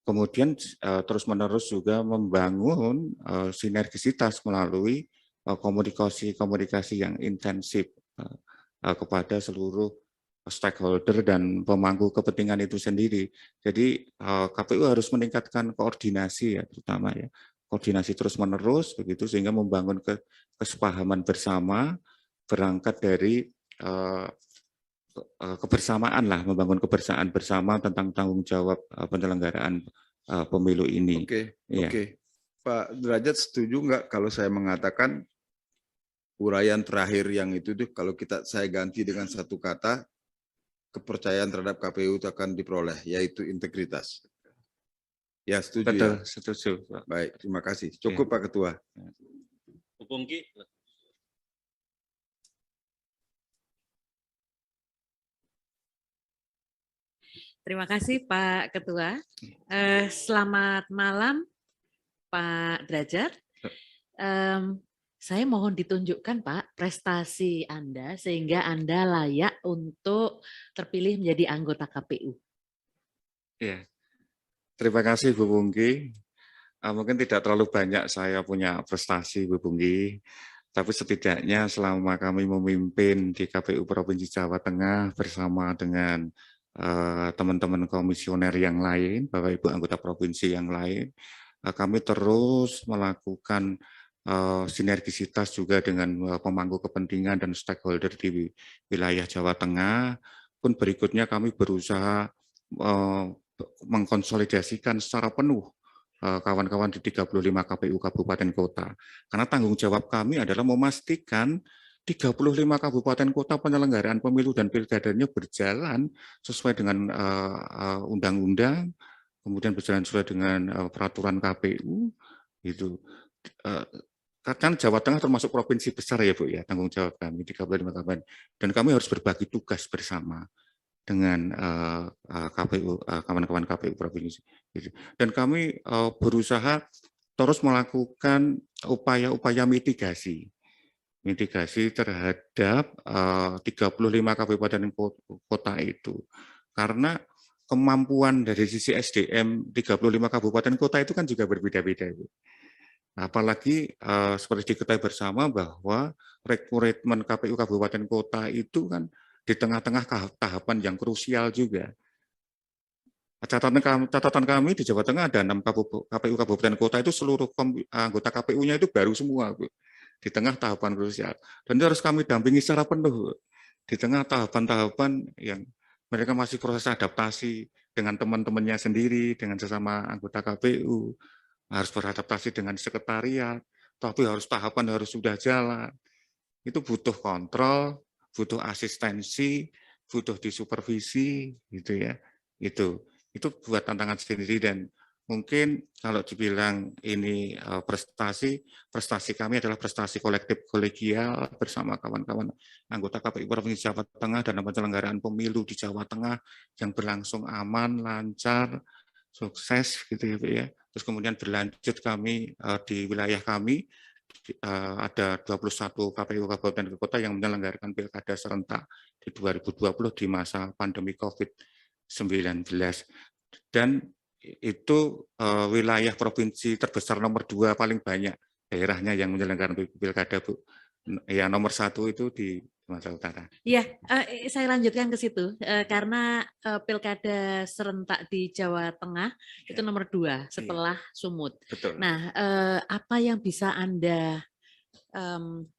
Kemudian terus-menerus juga membangun sinergisitas melalui komunikasi-komunikasi yang intensif kepada seluruh stakeholder dan pemangku kepentingan itu sendiri. Jadi KPU harus meningkatkan koordinasi ya, terutama ya, koordinasi terus-menerus begitu sehingga membangun kesepahaman bersama, berangkat dari kebersamaan lah, membangun kebersamaan bersama tentang tanggung jawab penyelenggaraan pemilu ini. Oke, Ya. oke. Pak Derajat setuju nggak kalau saya mengatakan uraian terakhir yang itu tuh kalau saya ganti dengan satu kata, kepercayaan terhadap KPU itu akan diperoleh, yaitu integritas. Ya, setuju Betul, ya? setuju. Pak. Baik, terima kasih. Cukup Pak Ketua. Bu Pungki. Terima kasih Pak Ketua. Selamat malam Pak Derajat. Saya mohon ditunjukkan Pak prestasi Anda sehingga Anda layak untuk terpilih menjadi anggota KPU. Ya. Terima kasih Bu Pungki. Mungkin tidak terlalu banyak saya punya prestasi Bu Pungki, tapi setidaknya selama kami memimpin di KPU Provinsi Jawa Tengah bersama dengan teman-teman komisioner yang lain, Bapak Ibu anggota provinsi yang lain, kami terus melakukan sinergisitas juga dengan pemangku kepentingan dan stakeholder di wilayah Jawa Tengah. Pun berikutnya kami berusaha mengkonsolidasikan secara penuh kawan-kawan di 35 KPU Kabupaten Kota. Karena tanggung jawab kami adalah memastikan 35 kabupaten kota penyelenggaraan pemilu dan pilkadanya berjalan sesuai dengan undang-undang, kemudian berjalan sesuai dengan peraturan KPU. Gitu. Kan Jawa Tengah termasuk provinsi besar ya Bu ya, tanggung jawab kami 35 kabupaten. Dan kami harus berbagi tugas bersama dengan KPU, kawan-kawan KPU provinsi. Dan kami berusaha terus melakukan upaya-upaya mitigasi terhadap 35 kabupaten kota itu. Karena kemampuan dari sisi SDM 35 kabupaten kota itu kan juga berbeda-beda. Apalagi seperti diketahui bersama bahwa rekrutmen KPU kabupaten kota itu kan di tengah-tengah tahapan yang krusial juga. Catatan kami di Jawa Tengah ada 6 KPU kabupaten kota itu seluruh anggota KPU-nya itu baru semua, Bu. Di tengah tahapan krusial. Dan itu harus kami dampingi secara penuh. Di tengah tahapan-tahapan yang mereka masih proses adaptasi dengan teman-temannya sendiri, dengan sesama anggota KPU, harus beradaptasi dengan sekretariat, tapi tahapan harus sudah jalan. Itu butuh kontrol, butuh asistensi, butuh disupervisi, gitu ya. Itu buat tantangan sendiri dan mungkin kalau dibilang ini prestasi kami adalah prestasi kolektif kolegial bersama kawan-kawan anggota KPU Provinsi Jawa Tengah dalam penyelenggaraan pemilu di Jawa Tengah yang berlangsung aman, lancar, sukses gitu ya. Terus kemudian berlanjut kami di wilayah kami ada 21 KPU kabupaten kota yang menyelenggarakan pilkada serentak di 2020 di masa pandemi COVID-19 dan itu wilayah provinsi terbesar nomor 2 paling banyak daerahnya yang menyelenggarakan pilkada, Bu. Ya, nomor 1 itu di Sumatera Utara. Iya, saya lanjutkan ke situ karena pilkada serentak di Jawa Tengah itu nomor 2 setelah Sumut. Betul. Nah, apa yang bisa Anda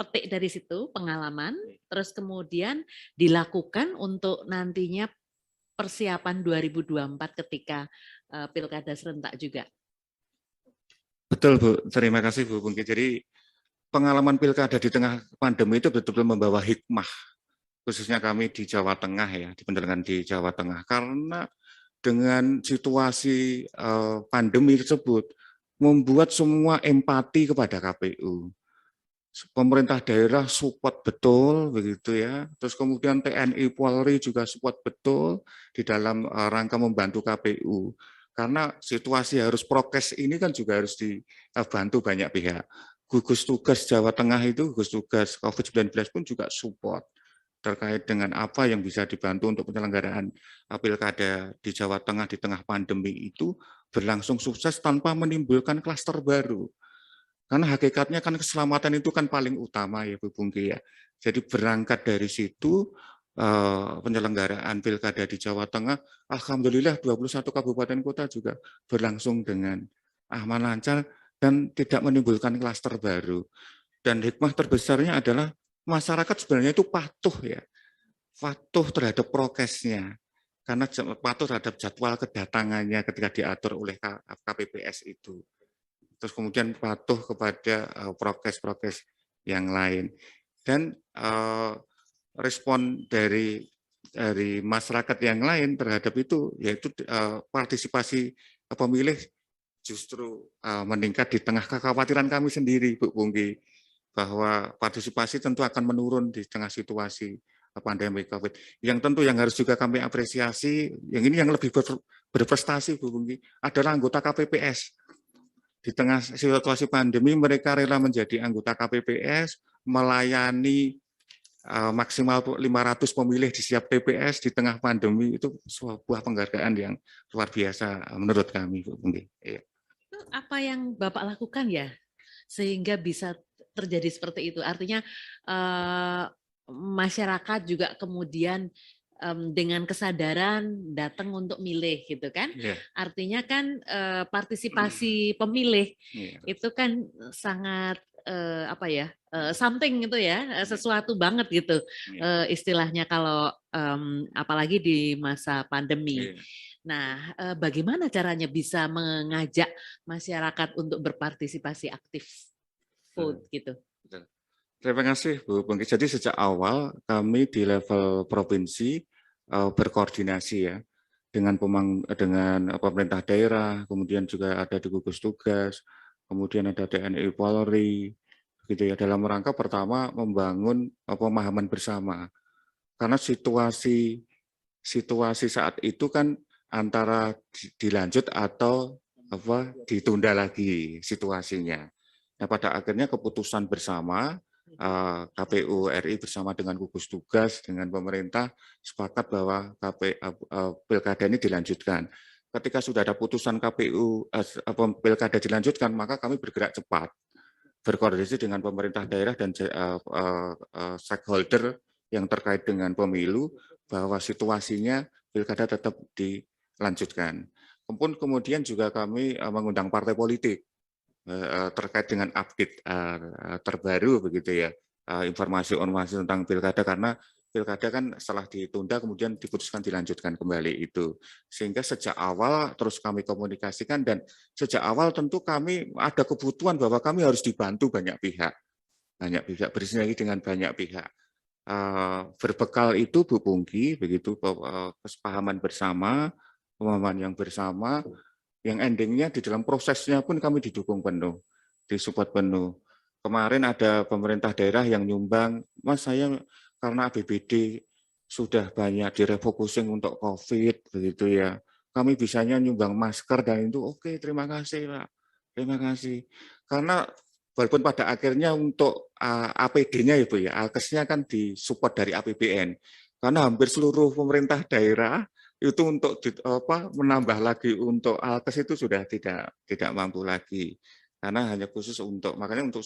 petik dari situ pengalaman, terus kemudian dilakukan untuk nantinya persiapan 2024 ketika pilkada serentak juga. Betul Bu, terima kasih Bu Pungki. Jadi pengalaman pilkada di tengah pandemi itu betul-betul membawa hikmah, khususnya kami di Jawa Tengah ya, di pendelengan di Jawa Tengah. Karena dengan situasi pandemi tersebut, membuat semua empati kepada KPU. Pemerintah daerah support betul begitu ya. Terus kemudian TNI Polri juga support betul di dalam rangka membantu KPU. Karena situasi harus prokes ini kan juga harus dibantu banyak pihak. Gugus tugas Jawa Tengah itu, gugus tugas COVID-19 pun juga support terkait dengan apa yang bisa dibantu untuk penyelenggaraan pilkada di Jawa Tengah di tengah pandemi itu berlangsung sukses tanpa menimbulkan klaster baru. Karena hakikatnya kan keselamatan itu kan paling utama ya Bu Pungki ya. Jadi berangkat dari situ penyelenggaraan pilkada di Jawa Tengah, alhamdulillah 21 kabupaten kota juga berlangsung dengan aman lancar dan tidak menimbulkan klaster baru. Dan hikmah terbesarnya adalah masyarakat sebenarnya itu patuh ya. Patuh terhadap prokesnya. Karena patuh terhadap jadwal kedatangannya ketika diatur oleh KPPS itu. Terus kemudian patuh kepada prokes-prokes yang lain. Dan respon dari masyarakat yang lain terhadap itu, yaitu partisipasi pemilih justru meningkat di tengah kekhawatiran kami sendiri, Bu Pungki, bahwa partisipasi tentu akan menurun di tengah situasi pandemi COVID. Yang tentu yang harus juga kami apresiasi, yang ini yang lebih berprestasi, Bu Pungki, adalah anggota KPPS. Di tengah situasi pandemi, mereka rela menjadi anggota KPPS, melayani maksimal 500 pemilih di setiap TPS di tengah pandemi, itu sebuah penghargaan yang luar biasa menurut kami, Bu Pungki. Iya. Apa yang Bapak lakukan ya sehingga bisa terjadi seperti itu? Artinya masyarakat juga kemudian dengan kesadaran datang untuk milih gitu kan? Yeah. Artinya kan partisipasi pemilih itu kan sangat something gitu ya, sesuatu banget gitu istilahnya kalau apalagi di masa pandemi. Nah, bagaimana caranya bisa mengajak masyarakat untuk berpartisipasi aktif vote gitu? Terima kasih Bu Pungki. Jadi sejak awal kami di level provinsi berkoordinasi ya dengan pemerintah daerah, kemudian juga ada di gugus tugas, kemudian ada TNI Polri, gitu ya, dalam rangka pertama membangun pemahaman bersama. Karena situasi saat itu kan antara dilanjut atau ditunda lagi situasinya. Nah, pada akhirnya keputusan bersama KPU RI bersama dengan gugus tugas dengan pemerintah sepakat bahwa pilkada ini dilanjutkan. Ketika sudah ada putusan KPU pilkada dilanjutkan, maka kami bergerak cepat berkoordinasi dengan pemerintah daerah dan stakeholder yang terkait dengan pemilu bahwa situasinya pilkada tetap dilanjutkan. Kemudian juga kami mengundang partai politik terkait dengan update terbaru begitu ya, informasi tentang pilkada, karena pilkada kan setelah ditunda kemudian diputuskan dilanjutkan kembali itu. Sehingga sejak awal terus kami komunikasikan, dan sejak awal tentu kami ada kebutuhan bahwa kami harus dibantu banyak pihak bersinergi dengan banyak pihak. Berbekal itu Bu Pungki, begitu kesepahaman bersama, pemahaman yang bersama, yang endingnya di dalam prosesnya pun kami didukung penuh, disupport penuh. Kemarin ada pemerintah daerah yang nyumbang, Mas saya karena APBD sudah banyak direfocusing untuk COVID, begitu ya. Kami bisanya nyumbang masker dan itu oke, terima kasih Pak, terima kasih. Karena walaupun pada akhirnya untuk APD-nya itu ya, alkesnya kan disupport dari APBN. Karena hampir seluruh pemerintah daerah itu untuk menambah lagi untuk alkes itu sudah tidak mampu lagi, karena hanya khusus makanya untuk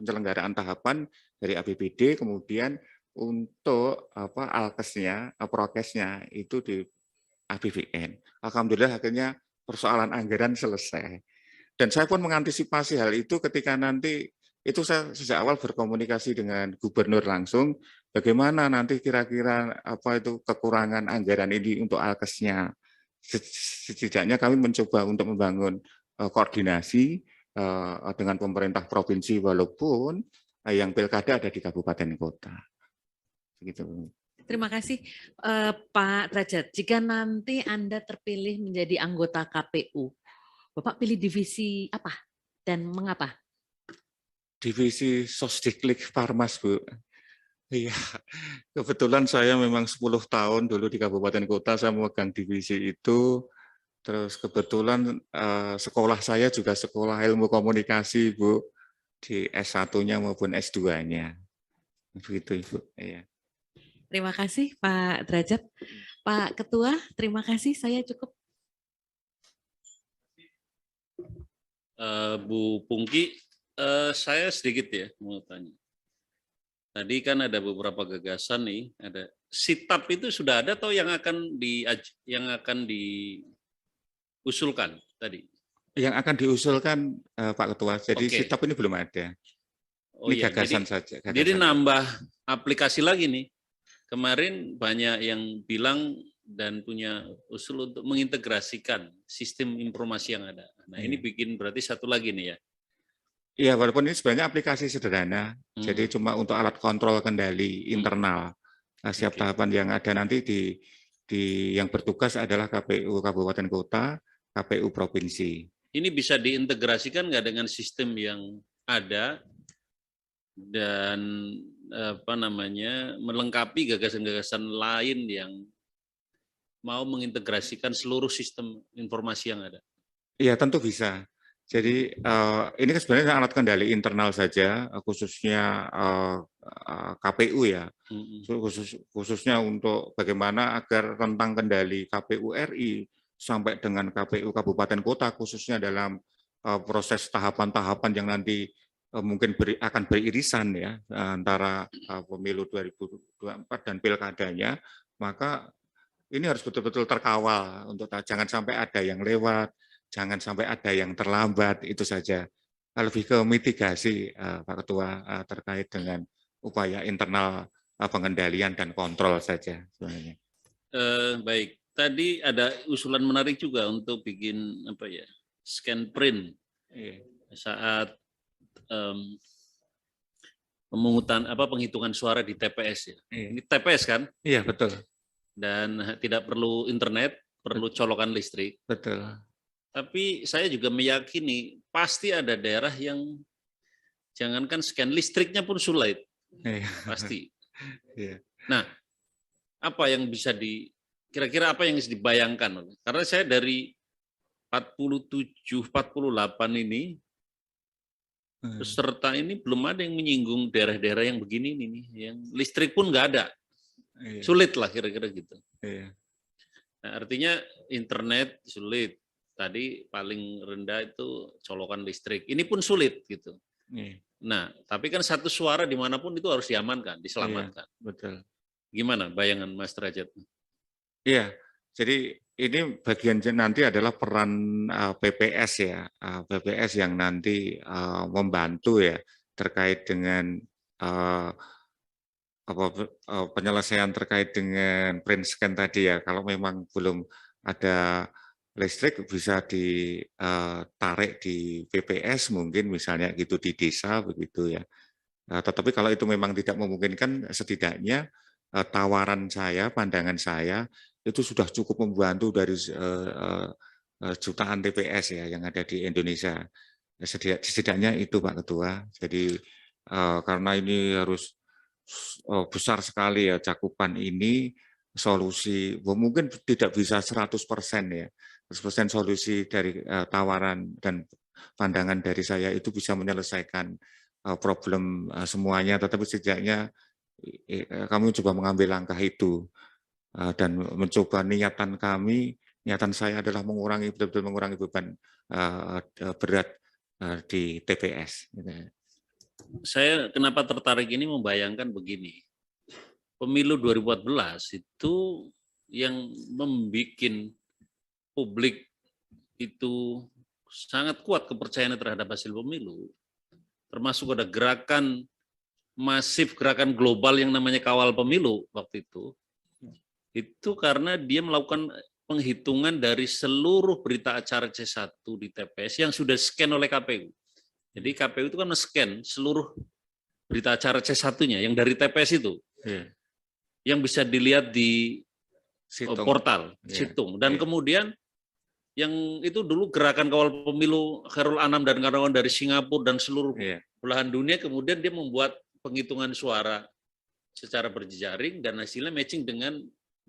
penyelenggaraan tahapan dari APBD, kemudian untuk alkesnya, prokesnya itu di APBN. Alhamdulillah akhirnya persoalan anggaran selesai, dan saya pun mengantisipasi hal itu ketika nanti itu saya sejak awal berkomunikasi dengan gubernur langsung, bagaimana nanti kira-kira apa itu kekurangan anggaran ini untuk alkesnya. Setidaknya kami mencoba untuk membangun koordinasi dengan pemerintah provinsi walaupun yang pilkada ada di kabupaten kota. Begitu. Terima kasih Pak Derajat. Jika nanti Anda terpilih menjadi anggota KPU, Bapak pilih divisi apa dan mengapa? Divisi Sosdiklik Farmas, Bu. Iya, kebetulan saya memang 10 tahun dulu di kabupaten kota saya memegang divisi itu. Terus kebetulan sekolah saya juga sekolah ilmu komunikasi, Bu, di S1-nya maupun S2-nya. Begitu, Ibu. Iya. Terima kasih Pak Derajat. Pak Ketua, terima kasih. Saya cukup. Bu Pungki, saya sedikit ya mau tanya. Tadi kan ada beberapa gagasan nih, ada sitap itu sudah ada atau yang akan diusulkan tadi? Yang akan diusulkan Pak Ketua, jadi Oke. sitap ini belum ada. Oh Ini iya, gagasan saja. jadi nambah aplikasi lagi nih. Kemarin banyak yang bilang dan punya usul untuk mengintegrasikan sistem informasi yang ada. Nah ini bikin berarti satu lagi nih ya. Iya, walaupun ini sebenarnya aplikasi sederhana, jadi cuma untuk alat kontrol kendali internal. Nah, setiap tahapan yang ada nanti yang bertugas adalah KPU Kabupaten Kota, KPU Provinsi. Ini bisa diintegrasikan nggak dengan sistem yang ada dan melengkapi gagasan-gagasan lain yang mau mengintegrasikan seluruh sistem informasi yang ada? Iya, tentu bisa. Jadi ini kan sebenarnya alat kendali internal saja, khususnya KPU ya, khususnya untuk bagaimana agar rentang kendali KPU RI sampai dengan KPU Kabupaten Kota, khususnya dalam proses tahapan-tahapan yang nanti mungkin akan beririsan ya antara pemilu 2024 dan pilkadanya, maka ini harus betul-betul terkawal untuk jangan sampai ada yang lewat, jangan sampai ada yang terlambat, itu saja. Lebih ke mitigasi, Pak Ketua, terkait dengan upaya internal pengendalian dan kontrol saja sebenarnya. Baik, tadi ada usulan menarik juga untuk bikin scan print saat penghitungan suara di TPS ya. Ini TPS kan? Iya, betul. Dan tidak perlu internet, perlu colokan listrik. Betul. Tapi saya juga meyakini pasti ada daerah yang jangankan scan listriknya pun sulit. Pasti. Nah, apa yang bisa kira-kira apa yang bisa dibayangkan? Karena saya dari 47, 48 ini peserta ini belum ada yang menyinggung daerah-daerah yang begini nih, yang listrik pun nggak ada. Sulit lah kira-kira gitu. Nah, artinya internet sulit. Tadi paling rendah itu colokan listrik. Ini pun sulit gitu. Nah, tapi kan satu suara dimanapun itu harus diamankan, diselamatkan. Betul. Gimana bayangan Mas Derajat? Iya, jadi ini bagian nanti adalah peran PPS ya, PPS yang nanti membantu ya terkait dengan penyelesaian terkait dengan print scan tadi ya. Kalau memang belum ada listrik bisa ditarik di PPS mungkin misalnya gitu di desa begitu ya. Tetapi kalau itu memang tidak memungkinkan, setidaknya tawaran saya, pandangan saya itu sudah cukup membantu dari jutaan TPS ya yang ada di Indonesia. Setidaknya itu Pak Ketua. Jadi karena ini harus besar sekali ya cakupan ini, solusi mungkin tidak bisa 100% ya. 100% solusi dari tawaran dan pandangan dari saya itu bisa menyelesaikan problem semuanya, tetapi setidaknya kami coba mengambil langkah itu dan mencoba niatan saya adalah betul-betul mengurangi beban berat di TPS. Saya kenapa tertarik ini membayangkan begini, pemilu 2014 itu yang membuat publik itu sangat kuat kepercayaannya terhadap hasil pemilu, termasuk ada gerakan masif, gerakan global yang namanya kawal pemilu waktu itu karena dia melakukan penghitungan dari seluruh berita acara C1 di TPS yang sudah scan oleh KPU. Jadi KPU itu kan men-scan seluruh berita acara C1-nya yang dari TPS itu. Yang bisa dilihat di portal Situng. Dan kemudian yang itu dulu gerakan kawal pemilu Khairul Anam dan kawan-kawan dari Singapura dan seluruh belahan dunia, kemudian dia membuat penghitungan suara secara berjejaring dan hasilnya matching dengan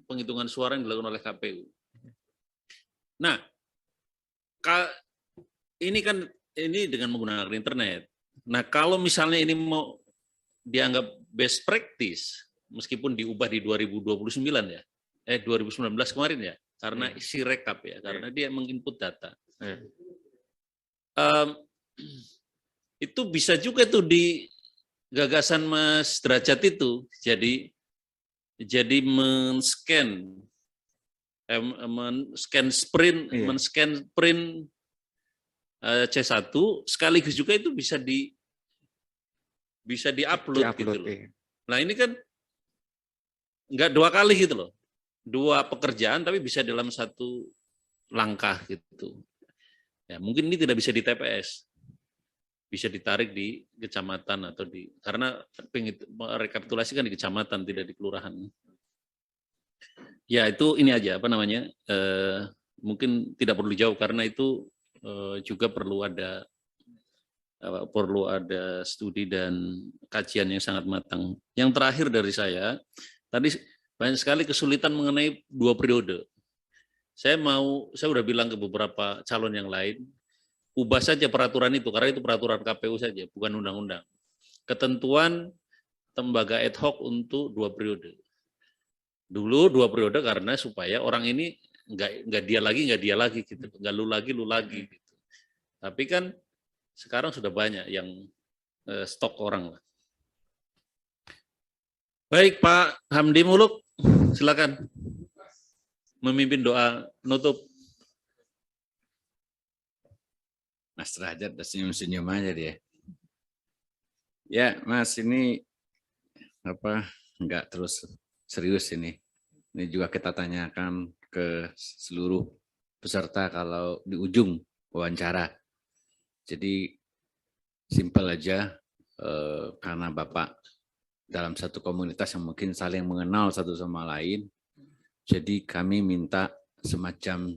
penghitungan suara yang dilakukan oleh KPU. Nah, ini dengan menggunakan internet. Nah, kalau misalnya ini mau dianggap best practice, meskipun diubah di 2029 ya, 2019 kemarin ya, karena isi rekap ya, karena dia menginput data. Itu bisa juga tuh di gagasan Mas Derajat itu, jadi men-scan print C1 sekaligus juga itu bisa di-upload gitu loh. Nah, ini kan enggak 2 kali gitu loh. 2 pekerjaan tapi bisa dalam 1 langkah gitu. Ya, mungkin ini tidak bisa di TPS. Bisa ditarik di kecamatan atau karena rekapitulasi kan di kecamatan tidak di kelurahan. Ya, itu ini aja mungkin tidak perlu dijawab karena itu juga perlu ada studi dan kajian yang sangat matang. Yang terakhir dari saya, tadi banyak sekali kesulitan mengenai 2 periode. Saya udah bilang ke beberapa calon yang lain, ubah saja peraturan itu, karena itu peraturan KPU saja, bukan undang-undang. Ketentuan tembaga ad hoc untuk 2 periode. Dulu 2 periode karena supaya orang ini nggak dia lagi gitu, nggak lu lagi gitu. Tapi kan sekarang sudah banyak yang stok orang. Baik, Pak Hamdi Muluk, silakan memimpin doa nutup. Mas Derajat udah senyum-senyum aja dia. Ya, Mas, ini enggak terus serius ini. Ini juga kita tanyakan ke seluruh peserta kalau di ujung wawancara. Jadi simpel aja, karena Bapak dalam satu komunitas yang mungkin saling mengenal satu sama lain, jadi kami minta semacam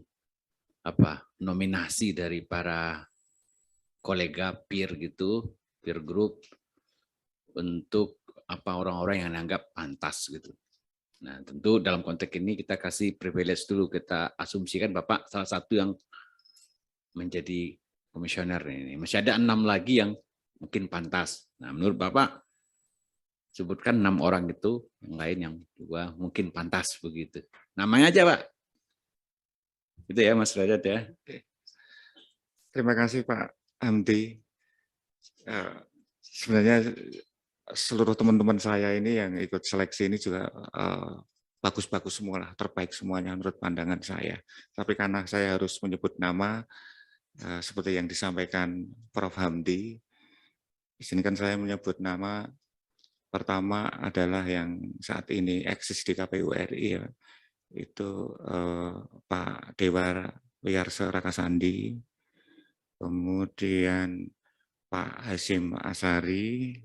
nominasi dari para kolega peer gitu, peer group, untuk orang-orang yang dianggap pantas gitu. Nah, tentu dalam konteks ini kita kasih privilege dulu, kita asumsikan Bapak salah satu yang menjadi komisioner ini. Masih ada 6 lagi yang mungkin pantas. Nah, menurut Bapak sebutkan 6 orang itu, yang lain yang juga mungkin pantas begitu. Namanya aja, Pak. Itu ya, Mas Derajat ya. Terima kasih Pak Hamdi. Sebenarnya seluruh teman-teman saya ini yang ikut seleksi ini juga bagus-bagus semua lah, terbaik semuanya menurut pandangan saya. Tapi karena saya harus menyebut nama, seperti yang disampaikan Prof. Hamdi, di sini kan saya menyebut nama pertama adalah yang saat ini eksis di KPU RI, ya, itu Pak Dewa Wiyarsa Rakasandi, kemudian Pak Hasyim Asari,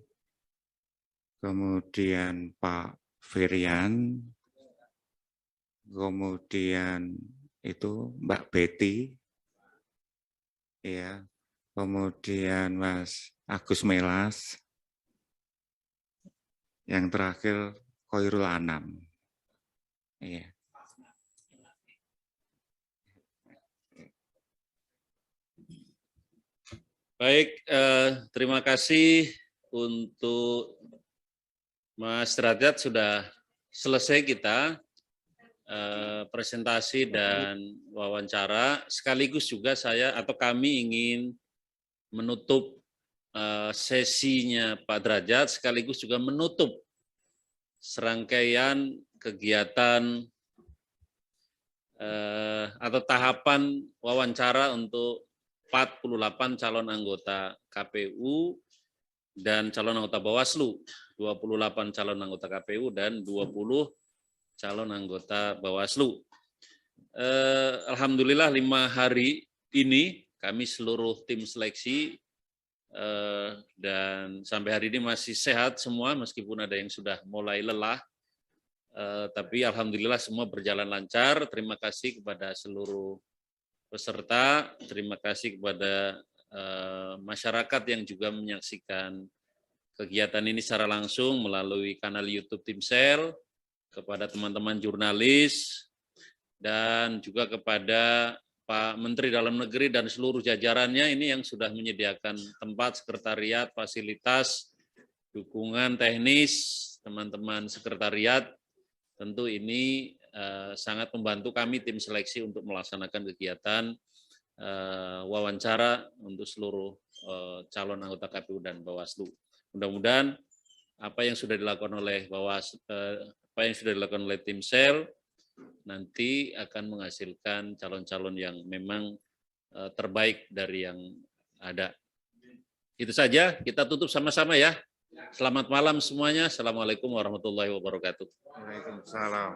kemudian Pak Firian, kemudian itu Mbak Betty, ya, kemudian Mas Agus Melas, yang terakhir Khairul Anam. Ya. Baik, terima kasih untuk Mas Derajat, sudah selesai kita presentasi dan wawancara. Sekaligus juga kami ingin menutup sesinya Pak Derajat, sekaligus juga menutup serangkaian kegiatan atau tahapan wawancara untuk 48 calon anggota KPU dan calon anggota Bawaslu, 28 calon anggota KPU dan 20 calon anggota Bawaslu. Alhamdulillah 5 hari ini kami seluruh tim seleksi dan sampai hari ini masih sehat semua meskipun ada yang sudah mulai lelah. Tapi alhamdulillah semua berjalan lancar. Terima kasih kepada seluruh peserta, terima kasih kepada masyarakat yang juga menyaksikan kegiatan ini secara langsung melalui kanal YouTube Timsel, kepada teman-teman jurnalis, dan juga kepada Pak Menteri Dalam Negeri dan seluruh jajarannya ini yang sudah menyediakan tempat, sekretariat, fasilitas, dukungan teknis, teman-teman sekretariat. Tentu ini sangat membantu kami tim seleksi untuk melaksanakan kegiatan wawancara untuk seluruh calon anggota KPU dan Bawaslu. Mudah-mudahan apa yang sudah dilakukan oleh Timsel nanti akan menghasilkan calon-calon yang memang terbaik dari yang ada. Itu saja, kita tutup sama-sama ya. Selamat malam semuanya. Assalamualaikum warahmatullahi wabarakatuh. Waalaikumsalam.